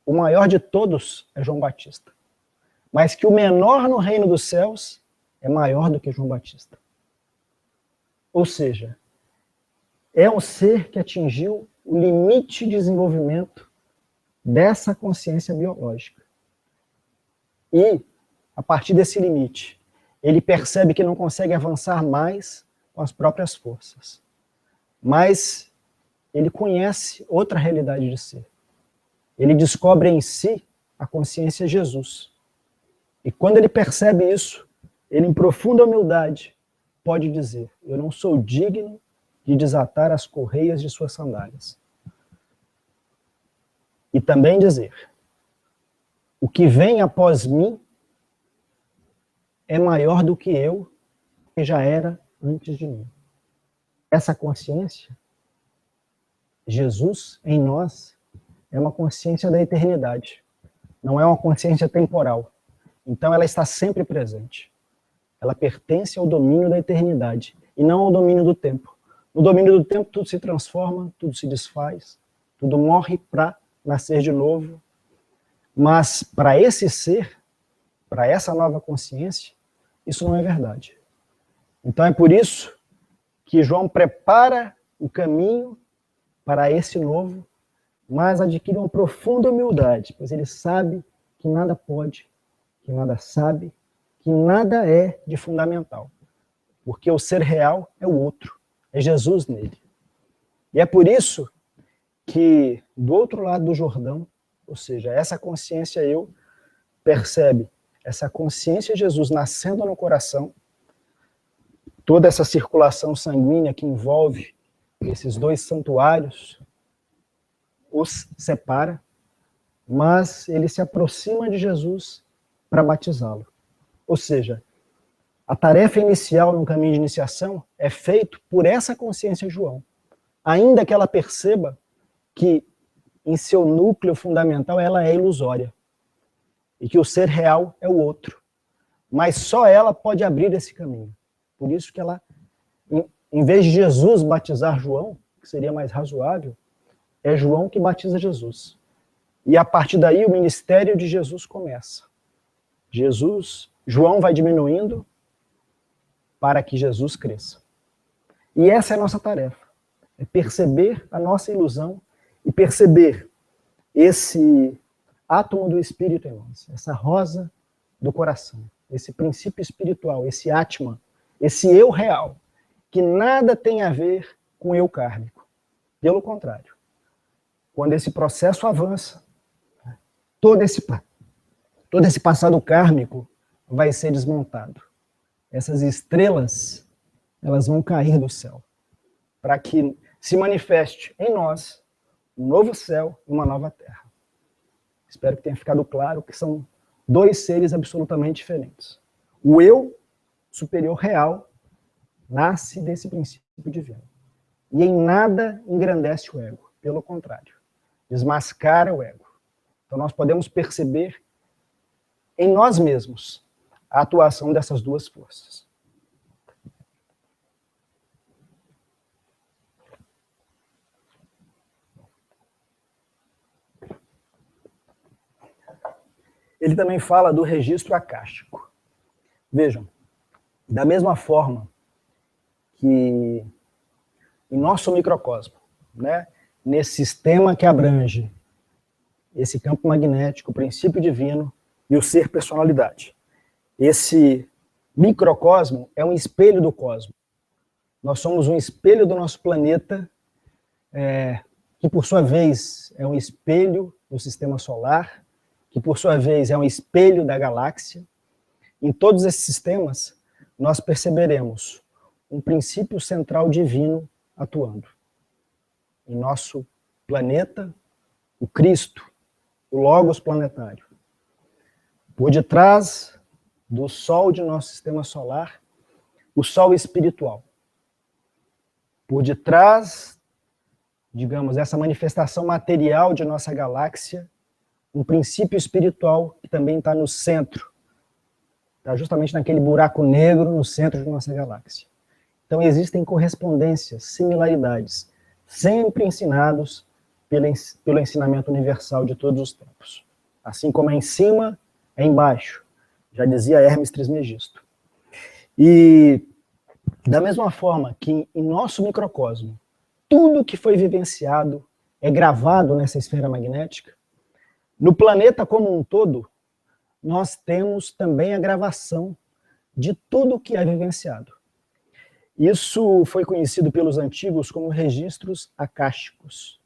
o maior de todos é João Batista. Mas que o menor no reino dos céus é maior do que João Batista. Ou seja, é um ser que atingiu o limite de desenvolvimento dessa consciência biológica. E, a partir desse limite, ele percebe que não consegue avançar mais com as próprias forças. Mas ele conhece outra realidade de ser. Ele descobre em si a consciência Jesus. E quando ele percebe isso, ele, em profunda humildade, pode dizer: eu não sou digno de desatar as correias de suas sandálias. E também dizer: o que vem após mim é maior do que eu, que já era antes de mim. Essa consciência, Jesus em nós, é uma consciência da eternidade. não é uma consciência temporal. Então ela está sempre presente. Ela pertence ao domínio da eternidade e não ao domínio do tempo. No domínio do tempo tudo se transforma, tudo se desfaz, tudo morre para nascer de novo. Mas para esse ser, para essa nova consciência, isso não é verdade. Então é por isso que João prepara o caminho para esse novo, mas adquire uma profunda humildade, pois ele sabe que nada pode, que nada sabe, que nada é de fundamental. Porque o ser real é o outro, é Jesus nele. E é por isso que do outro lado do Jordão, ou seja, essa consciência eu percebe, essa consciência de Jesus nascendo no coração, toda essa circulação sanguínea que envolve esses dois santuários, os separa, mas ele se aproxima de Jesus para batizá-lo. Ou seja, a tarefa inicial no caminho de iniciação é feita por essa consciência de João, ainda que ela perceba que em seu núcleo fundamental ela é ilusória e que o ser real é o outro. Mas só ela pode abrir esse caminho. Por isso que ela, em vez de Jesus batizar João, que seria mais razoável, é João que batiza Jesus. E a partir daí o ministério de Jesus começa. João vai diminuindo para que Jesus cresça. E essa é a nossa tarefa, é perceber a nossa ilusão e perceber esse átomo do Espírito em nós, essa rosa do coração, esse princípio espiritual, esse Atman, esse eu real, que nada tem a ver com o eu kármico. Pelo contrário, quando esse processo avança, todo esse passado kármico vai ser desmontado. Essas estrelas, elas vão cair do céu, para que se manifeste em nós um novo céu e uma nova terra. Espero que tenha ficado claro que são dois seres absolutamente diferentes. O eu superior real nasce desse princípio divino. E em nada engrandece o ego, pelo contrário, desmascara o ego. Então nós podemos perceber em nós mesmos a atuação dessas duas forças. Ele também fala do registro acástico. Vejam, da mesma forma que em nosso microcosmo, né, nesse sistema que abrange esse campo magnético, o princípio divino e o ser personalidade. Esse microcosmo é um espelho do cosmos. Nós somos um espelho do nosso planeta, que por sua vez é um espelho do sistema solar, que por sua vez é um espelho da galáxia. Em todos esses sistemas, nós perceberemos um princípio central divino atuando. Em nosso planeta, o Cristo, o Logos planetário. Por detrás do Sol de nosso sistema solar, o Sol espiritual. Por detrás, digamos, essa manifestação material de nossa galáxia, um princípio espiritual que também está no centro, está justamente naquele buraco negro no centro de nossa galáxia. Então existem correspondências, similaridades, sempre ensinados pelo ensinamento universal de todos os tempos. Assim como é em cima, é embaixo, já dizia Hermes Trismegisto. E da mesma forma que em nosso microcosmo, tudo que foi vivenciado é gravado nessa esfera magnética, no planeta como um todo, nós temos também a gravação de tudo que é vivenciado. Isso foi conhecido pelos antigos como registros acásticos.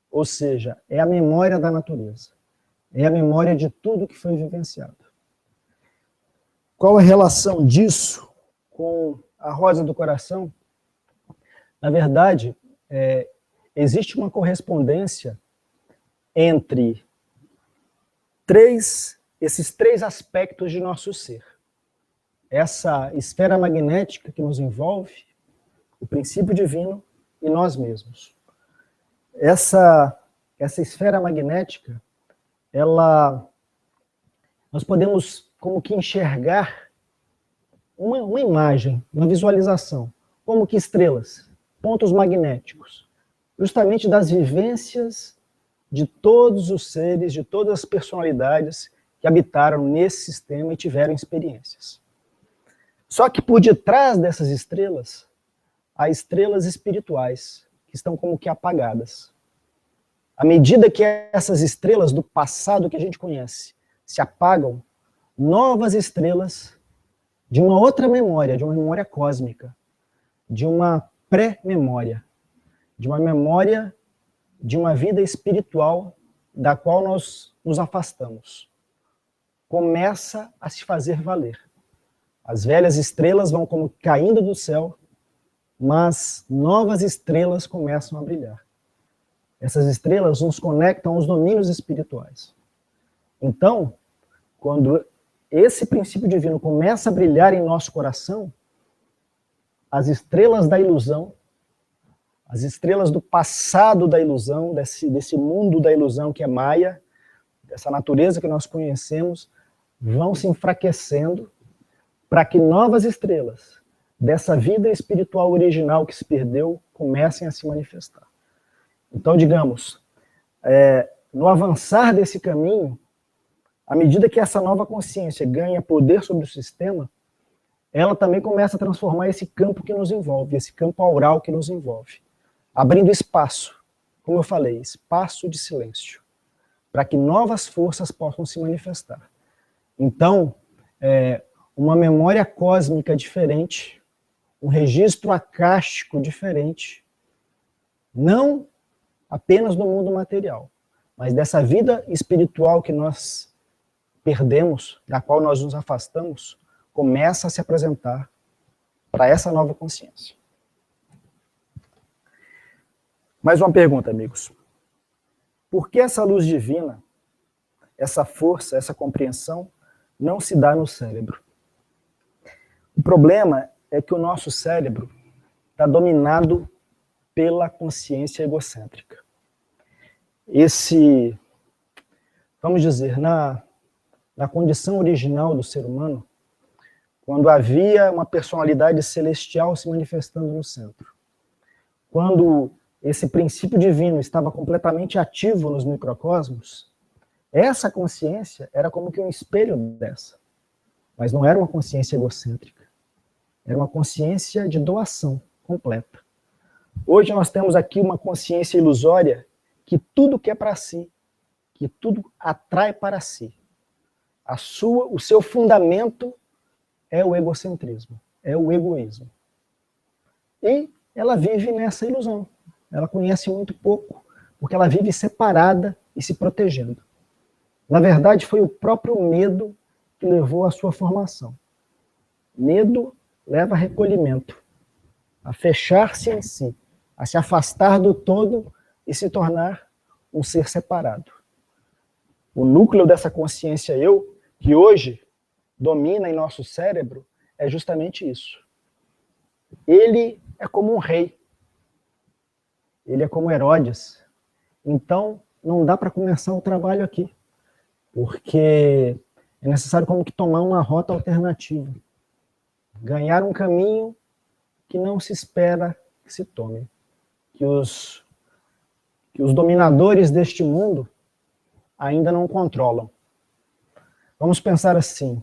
Ou seja, é a memória da natureza. É a memória de tudo que foi vivenciado. Qual a relação disso com a rosa do coração? Na verdade, existe uma correspondência entre esses três aspectos de nosso ser. Essa esfera magnética que nos envolve, o princípio divino e nós mesmos. Essa esfera magnética, nós podemos como que enxergar uma imagem, uma visualização, como que estrelas, pontos magnéticos, justamente das vivências de todos os seres, de todas as personalidades que habitaram nesse sistema e tiveram experiências. Só que por detrás dessas estrelas, há estrelas espirituais, que estão como que apagadas. À medida que essas estrelas do passado que a gente conhece se apagam, novas estrelas de uma outra memória, de uma memória cósmica, de uma pré-memória, de uma memória de uma vida espiritual da qual nós nos afastamos, começa a se fazer valer. As velhas estrelas vão como caindo do céu, mas novas estrelas começam a brilhar. Essas estrelas nos conectam aos domínios espirituais. Então, quando esse princípio divino começa a brilhar em nosso coração, as estrelas da ilusão, as estrelas do passado da ilusão, desse mundo da ilusão que é Maia, dessa natureza que nós conhecemos, vão se enfraquecendo para que novas estrelas dessa vida espiritual original que se perdeu comecem a se manifestar. Então, digamos, no avançar desse caminho, à medida que essa nova consciência ganha poder sobre o sistema, ela também começa a transformar esse campo que nos envolve, esse campo aural que nos envolve, abrindo espaço, como eu falei, espaço de silêncio, para que novas forças possam se manifestar. Então, uma memória cósmica diferente, um registro acástico diferente, não apenas do mundo material, mas dessa vida espiritual que nós perdemos, da qual nós nos afastamos, começa a se apresentar para essa nova consciência. Mais uma pergunta, amigos. Por que essa luz divina, essa força, essa compreensão, não se dá no cérebro? O problema é que o nosso cérebro está dominado pela consciência egocêntrica. Vamos dizer, na condição original do ser humano, quando havia uma personalidade celestial se manifestando no centro, quando esse princípio divino estava completamente ativo nos microcosmos, essa consciência era como que um espelho dessa. Mas não era uma consciência egocêntrica. Era uma consciência de doação completa. Hoje nós temos aqui uma consciência ilusória que tudo quer para si, que tudo atrai para si. O seu fundamento é o egocentrismo, é o egoísmo. E ela vive nessa ilusão. Ela conhece muito pouco, porque ela vive separada e se protegendo. Na verdade, foi o próprio medo que levou à sua formação. Medo leva a recolhimento, a fechar-se em si, a se afastar do todo e se tornar um ser separado. O núcleo dessa consciência eu, que hoje domina em nosso cérebro, é justamente isso. Ele é como um rei. Ele é como Herodes. Então, não dá para começar o trabalho aqui, porque é necessário como que tomar uma rota alternativa. Ganhar um caminho que não se espera que se tome. Que os dominadores deste mundo ainda não controlam. Vamos pensar assim,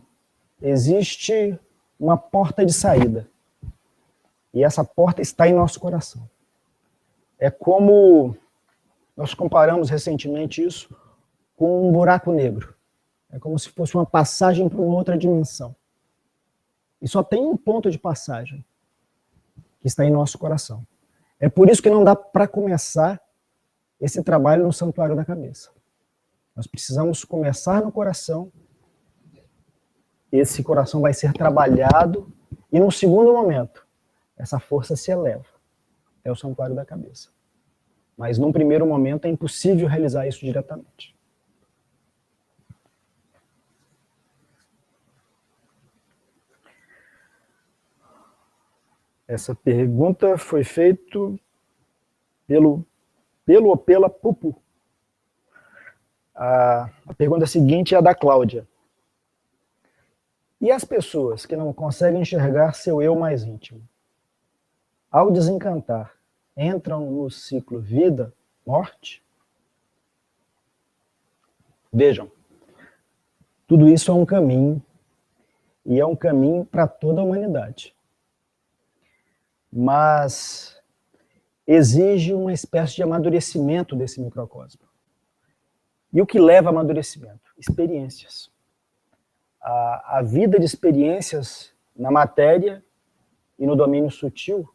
existe uma porta de saída, e essa porta está em nosso coração. É como, nós comparamos recentemente isso com um buraco negro. É como se fosse uma passagem para uma outra dimensão. E só tem um ponto de passagem, que está em nosso coração. É por isso que não dá para começar esse trabalho no santuário da cabeça. Nós precisamos começar no coração. Esse coração vai ser trabalhado e, num segundo momento, essa força se eleva. É o santuário da cabeça. Mas, num primeiro momento, é impossível realizar isso diretamente. Essa pergunta foi feita pelo ou pela Pupu. A pergunta seguinte é a da Cláudia. E as pessoas que não conseguem enxergar seu eu mais íntimo? Ao desencantar, entram no ciclo vida-morte? Vejam, tudo isso é um caminho, e é um caminho para toda a humanidade. Mas exige uma espécie de amadurecimento desse microcosmo. E o que leva a amadurecimento? Experiências. A vida de experiências na matéria e no domínio sutil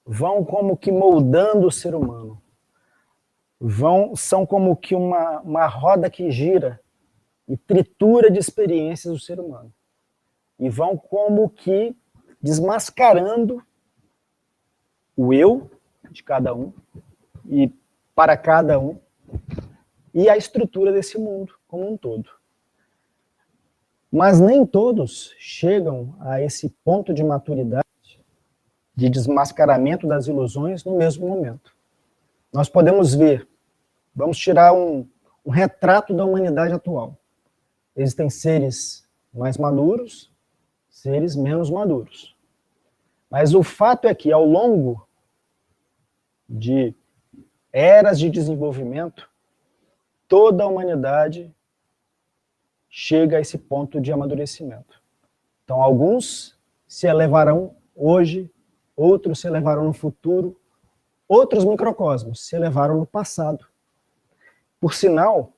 vão como que moldando o ser humano. São como que uma roda que gira e tritura de experiências do ser humano. E vão como que desmascarando o eu de cada um e para cada um e a estrutura desse mundo como um todo. Mas nem todos chegam a esse ponto de maturidade, de desmascaramento das ilusões no mesmo momento. Nós podemos ver, vamos tirar um retrato da humanidade atual. Existem seres mais maduros, seres menos maduros. Mas o fato é que, ao longo de eras de desenvolvimento, toda a humanidade chega a esse ponto de amadurecimento. Então, alguns se elevarão hoje, outros se elevarão no futuro, outros microcosmos se elevaram no passado. Por sinal,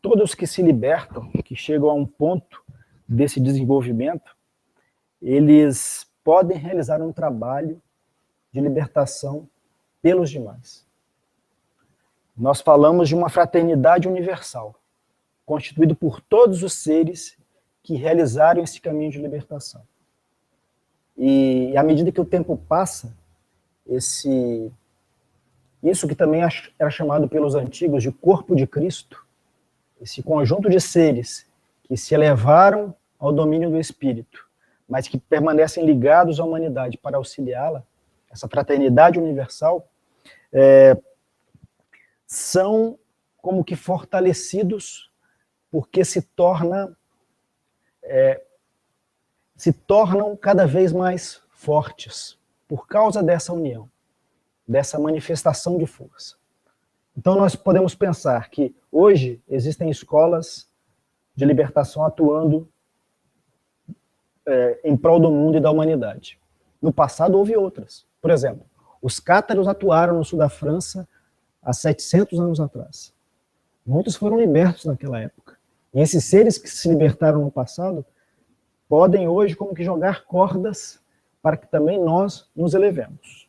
todos que se libertam, que chegam a um ponto desse desenvolvimento, eles podem realizar um trabalho de libertação pelos demais. Nós falamos de uma fraternidade universal, constituído por todos os seres que realizaram esse caminho de libertação. E à medida que o tempo passa, isso que também era chamado pelos antigos de corpo de Cristo, esse conjunto de seres que se elevaram ao domínio do Espírito, mas que permanecem ligados à humanidade para auxiliá-la, essa fraternidade universal, são como que fortalecidos porque se tornam cada vez mais fortes por causa dessa união, dessa manifestação de força. Então nós podemos pensar que hoje existem escolas de libertação atuando em prol do mundo e da humanidade. No passado houve outras. Por exemplo, os cátaros atuaram no sul da França há 700 anos atrás. Muitos foram libertos naquela época. E esses seres que se libertaram no passado podem hoje como que jogar cordas para que também nós nos elevemos.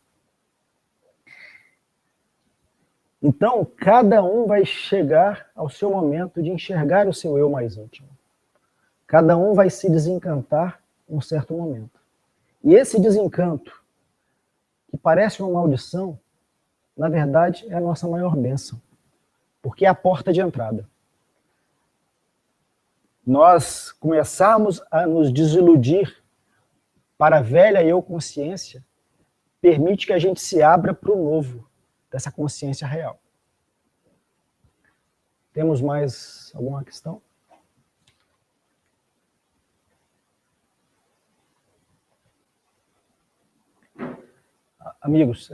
Então, cada um vai chegar ao seu momento de enxergar o seu eu mais íntimo. Cada um vai se desencantar em um certo momento. E esse desencanto, que parece uma maldição, na verdade é a nossa maior bênção, porque é a porta de entrada. Nós começarmos a nos desiludir para a velha eu-consciência, permite que a gente se abra para o novo, dessa consciência real. Temos mais alguma questão? Amigos,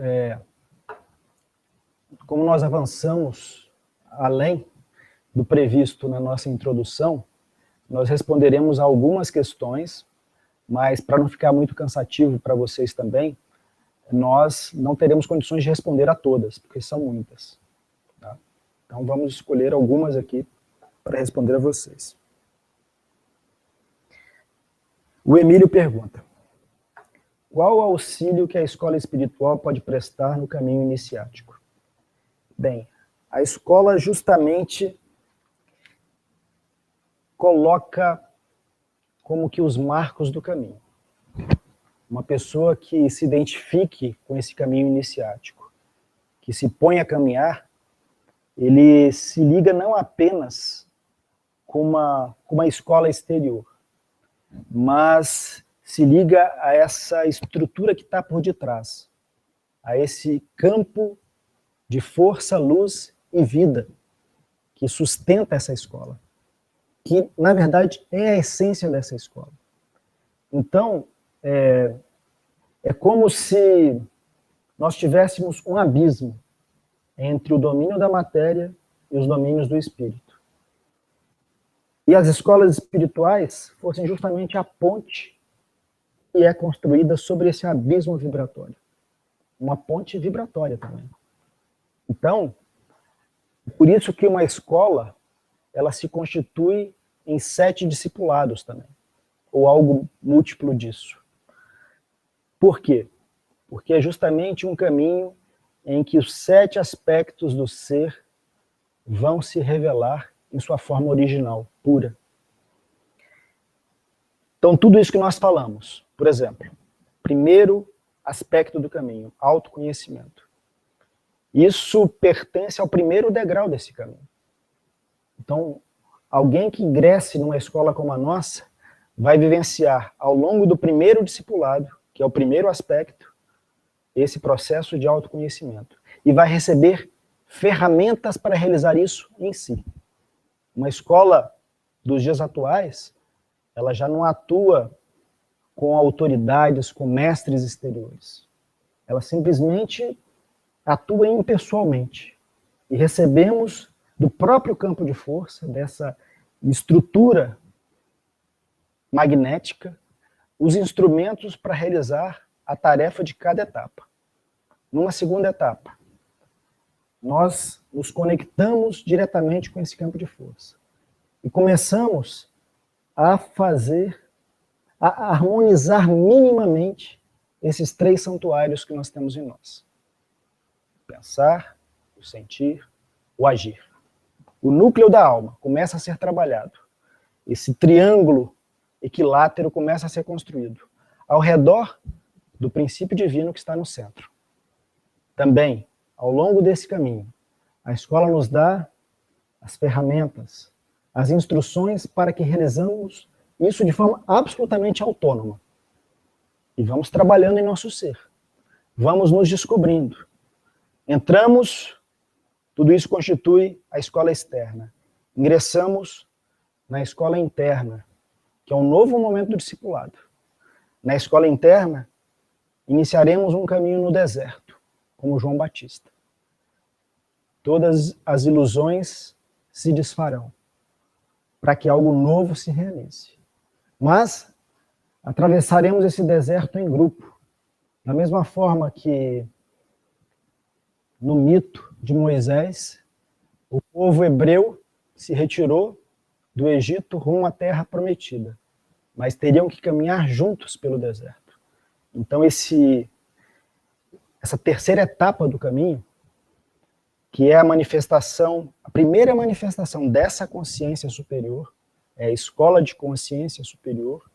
como nós avançamos além do previsto na nossa introdução, nós responderemos a algumas questões, mas para não ficar muito cansativo para vocês também, nós não teremos condições de responder a todas, porque são muitas. Tá? Então vamos escolher algumas aqui para responder a vocês. O Emílio pergunta: qual o auxílio que a escola espiritual pode prestar no caminho iniciático? Bem, a escola justamente coloca como que os marcos do caminho. Uma pessoa que se identifique com esse caminho iniciático, que se põe a caminhar, ele se liga não apenas com uma escola exterior, mas se liga a essa estrutura que está por detrás, a esse campo de força, luz e vida que sustenta essa escola, que, na verdade, é a essência dessa escola. Então, é como se nós tivéssemos um abismo entre o domínio da matéria e os domínios do espírito. E as escolas espirituais fossem justamente a ponte que é construída sobre esse abismo vibratório. Uma ponte vibratória também. Então, por isso que uma escola, ela se constitui em 7 discipulados também, ou algo múltiplo disso. Por quê? Porque é justamente um caminho em que os 7 aspectos do ser vão se revelar em sua forma original, pura. Então, tudo isso que nós falamos, por exemplo, primeiro aspecto do caminho, autoconhecimento. Isso pertence ao primeiro degrau desse caminho. Então, alguém que ingresse numa escola como a nossa vai vivenciar ao longo do primeiro discipulado, que é o primeiro aspecto, esse processo de autoconhecimento. E vai receber ferramentas para realizar isso em si. Uma escola dos dias atuais, ela já não atua com autoridades, com mestres exteriores. Ela simplesmente atua impessoalmente. E recebemos do próprio campo de força, dessa estrutura magnética, os instrumentos para realizar a tarefa de cada etapa. Numa segunda etapa, nós nos conectamos diretamente com esse campo de força. E começamos a harmonizar minimamente esses 3 santuários que nós temos em nós. Pensar, o sentir, o agir. O núcleo da alma começa a ser trabalhado. Esse triângulo equilátero começa a ser construído ao redor do princípio divino que está no centro. Também, ao longo desse caminho, a escola nos dá as ferramentas, as instruções para que realizamos isso de forma absolutamente autônoma. E vamos trabalhando em nosso ser. Vamos nos descobrindo. Entramos, tudo isso constitui a escola externa. Ingressamos na escola interna, que é um novo momento do discipulado. Na escola interna, iniciaremos um caminho no deserto, como João Batista. Todas as ilusões se desfarão, para que algo novo se realize. Mas atravessaremos esse deserto em grupo, da mesma forma que no mito de Moisés, o povo hebreu se retirou do Egito rumo à terra prometida, mas teriam que caminhar juntos pelo deserto. Então essa terceira etapa do caminho, que é a primeira manifestação dessa consciência superior, é a escola de consciência superior,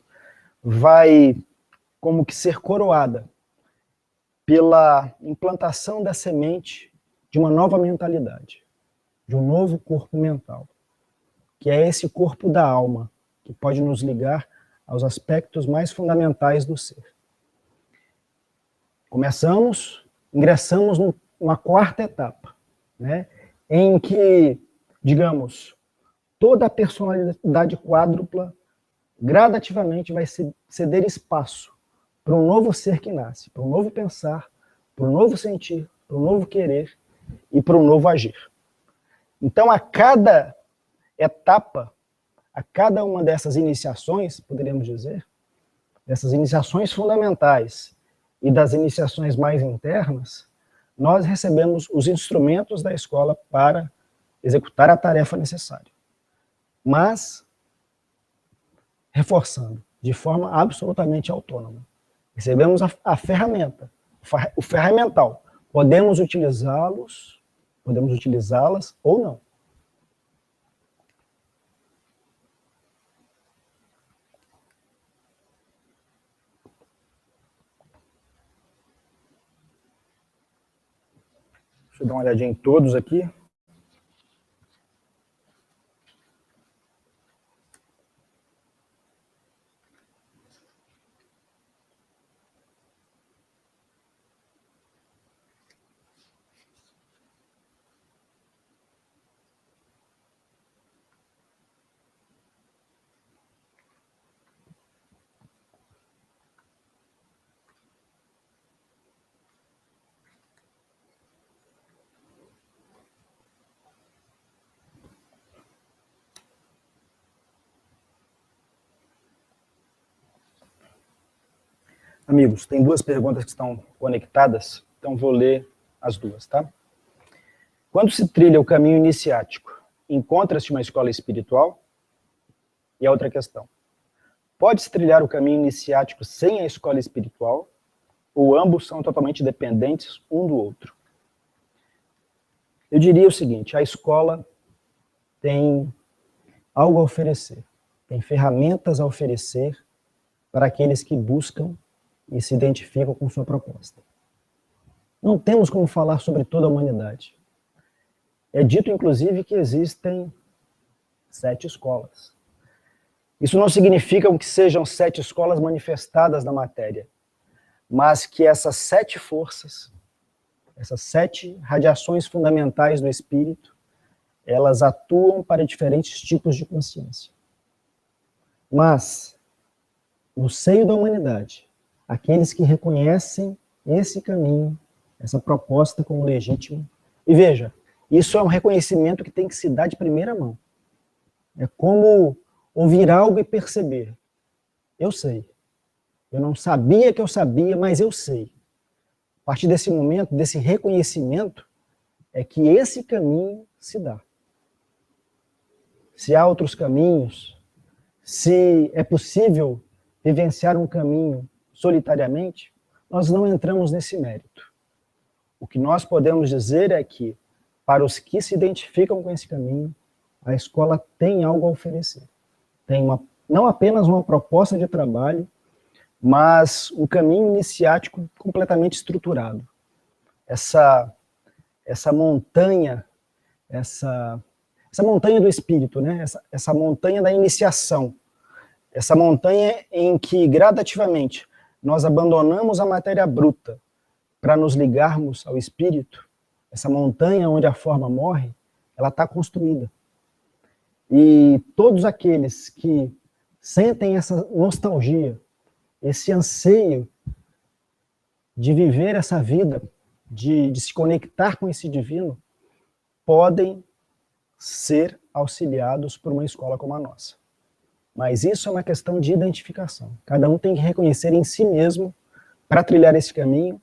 vai como que ser coroada pela implantação da semente de uma nova mentalidade, de um novo corpo mental, que é esse corpo da alma, que pode nos ligar aos aspectos mais fundamentais do ser. Ingressamos numa quarta etapa, né, em que, digamos, toda a personalidade quádrupla gradativamente vai ceder espaço para um novo ser que nasce, para um novo pensar, para um novo sentir, para um novo querer e para um novo agir. Então, a cada etapa, a cada uma dessas iniciações, poderíamos dizer, dessas iniciações fundamentais e das iniciações mais internas, nós recebemos os instrumentos da escola para executar a tarefa necessária. Mas, reforçando, de forma absolutamente autônoma. Recebemos a ferramenta, o ferramental. Podemos utilizá-las ou não. Deixa eu dar uma olhadinha em todos aqui. Amigos, tem duas perguntas que estão conectadas, então vou ler as duas, tá? Quando se trilha o caminho iniciático, encontra-se uma escola espiritual? E a outra questão, pode-se trilhar o caminho iniciático sem a escola espiritual? Ou ambos são totalmente dependentes um do outro? Eu diria o seguinte, a escola tem algo a oferecer, tem ferramentas a oferecer para aqueles que buscam e se identificam com sua proposta. Não temos como falar sobre toda a humanidade. É dito, inclusive, que existem 7 escolas. Isso não significa que sejam 7 escolas manifestadas na matéria, mas que essas 7 forças, essas 7 radiações fundamentais do espírito, elas atuam para diferentes tipos de consciência. Mas, no seio da humanidade, aqueles que reconhecem esse caminho, essa proposta como legítima, e veja, isso é um reconhecimento que tem que se dar de primeira mão. É como ouvir algo e perceber. Eu sei. Eu não sabia que eu sabia, mas eu sei. A partir desse momento, desse reconhecimento, é que esse caminho se dá. Se há outros caminhos, se é possível vivenciar um caminho solitariamente, nós não entramos nesse mérito. O que nós podemos dizer é que, para os que se identificam com esse caminho, a escola tem algo a oferecer. Tem não apenas uma proposta de trabalho, mas um caminho iniciático completamente estruturado. Essa montanha, essa montanha do espírito, né? essa montanha da iniciação, essa montanha em que gradativamente nós abandonamos a matéria bruta para nos ligarmos ao espírito, essa montanha onde a forma morre, ela está construída. E todos aqueles que sentem essa nostalgia, esse anseio de viver essa vida, de se conectar com esse divino, podem ser auxiliados por uma escola como a nossa. Mas isso é uma questão de identificação. Cada um tem que reconhecer em si mesmo, para trilhar esse caminho,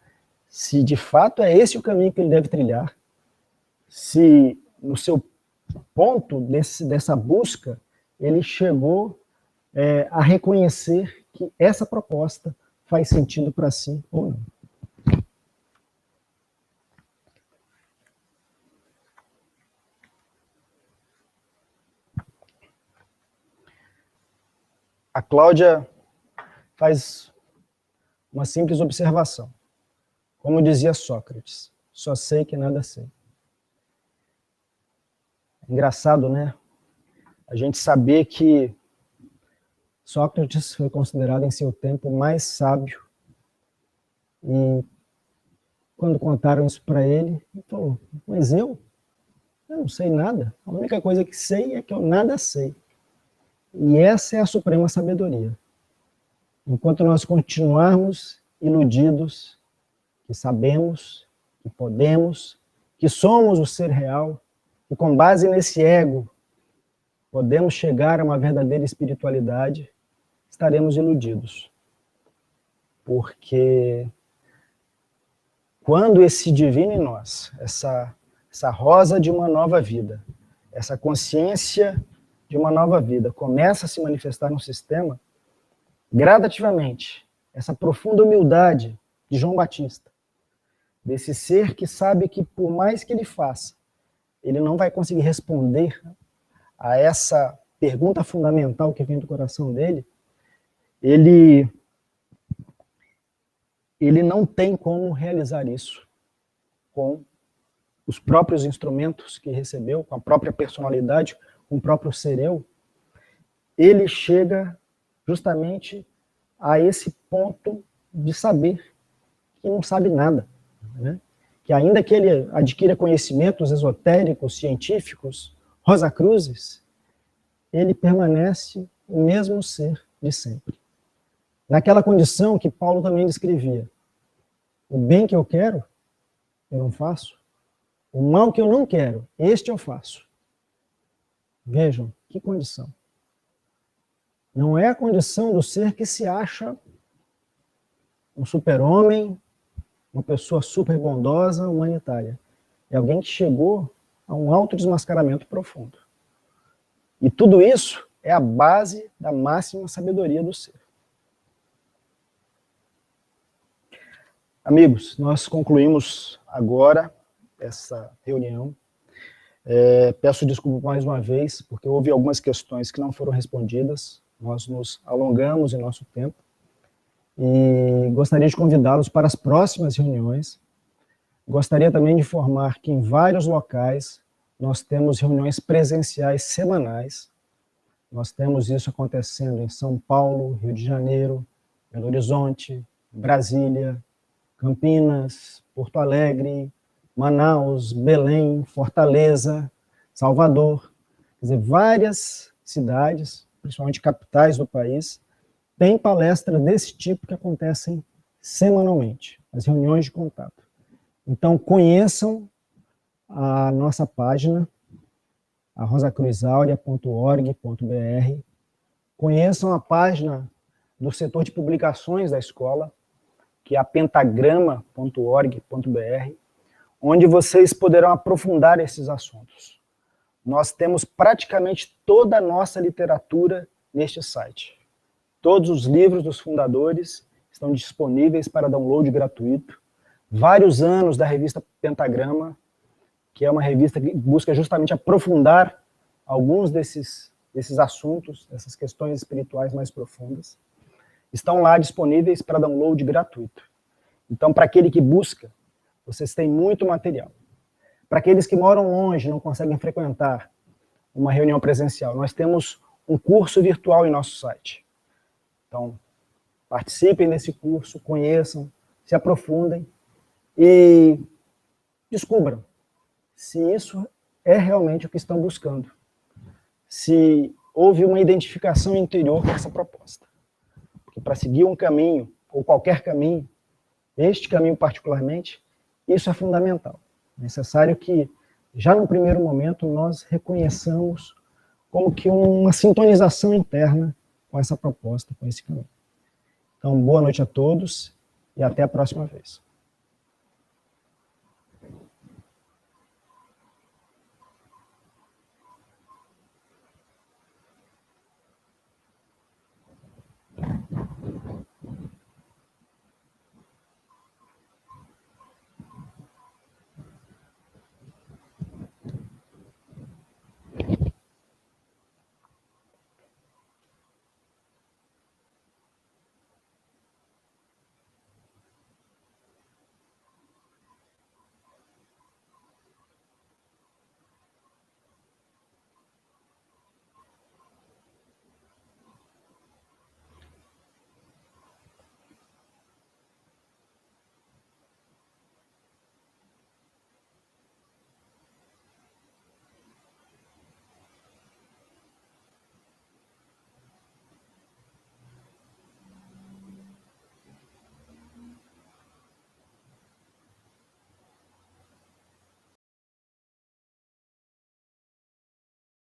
se de fato é esse o caminho que ele deve trilhar, se no seu ponto dessa busca, ele chegou a reconhecer que essa proposta faz sentido para si ou não. A Cláudia faz uma simples observação. Como dizia Sócrates, só sei que nada sei. É engraçado, né? A gente saber que Sócrates foi considerado em seu tempo mais sábio e quando contaram isso para ele, ele falou, mas eu não sei nada. A única coisa que sei é que eu nada sei. E essa é a suprema sabedoria. Enquanto nós continuarmos iludidos, que sabemos, que podemos, que somos o ser real, e com base nesse ego podemos chegar a uma verdadeira espiritualidade, estaremos iludidos. Porque quando esse divino em nós, essa rosa de uma nova vida, essa consciência de uma nova vida começa a se manifestar no sistema, gradativamente, essa profunda humildade de João Batista, desse ser que sabe que por mais que ele faça, ele não vai conseguir responder a essa pergunta fundamental que vem do coração dele, ele não tem como realizar isso com os próprios instrumentos que recebeu, com a própria personalidade, com o próprio ser eu. Ele chega justamente a esse ponto de saber que não sabe nada, né? Que ainda que ele adquira conhecimentos esotéricos, científicos, rosacruzes, ele permanece o mesmo ser de sempre. Naquela condição que Paulo também descrevia. O bem que eu quero, eu não faço. O mal que eu não quero, este eu faço. Vejam, que condição. Não é a condição do ser que se acha um super-homem, uma pessoa super bondosa, humanitária. É alguém que chegou a um autodesmascaramento profundo. E tudo isso é a base da máxima sabedoria do ser. Amigos, nós concluímos agora essa reunião. Peço desculpa mais uma vez, porque houve algumas questões que não foram respondidas. Nós nos alongamos em nosso tempo. E gostaria de convidá-los para as próximas reuniões. Gostaria também de informar que em vários locais nós temos reuniões presenciais semanais. Nós temos isso acontecendo em São Paulo, Rio de Janeiro, Belo Horizonte, Brasília, Campinas, Porto Alegre, Manaus, Belém, Fortaleza, Salvador. Quer dizer, várias cidades, principalmente capitais do país, têm palestras desse tipo que acontecem semanalmente, as reuniões de contato. Então, conheçam a nossa página, a rosacruzaurea.org.br, conheçam a página do setor de publicações da escola, que é a pentagrama.org.br, onde vocês poderão aprofundar esses assuntos. Nós temos praticamente toda a nossa literatura neste site. Todos os livros dos fundadores estão disponíveis para download gratuito. Vários anos da revista Pentagrama, que é uma revista que busca justamente aprofundar alguns desses assuntos, essas questões espirituais mais profundas, estão lá disponíveis para download gratuito. Então, para aquele que busca, vocês têm muito material. Para aqueles que moram longe, não conseguem frequentar uma reunião presencial, nós temos um curso virtual em nosso site. Então, participem desse curso, conheçam, se aprofundem e descubram se isso é realmente o que estão buscando. Se houve uma identificação interior com essa proposta. Porque para seguir um caminho, ou qualquer caminho, este caminho particularmente, isso é fundamental. É necessário que, já no primeiro momento, nós reconheçamos como que uma sintonização interna com essa proposta, com esse caminho. Então, boa noite a todos e até a próxima vez.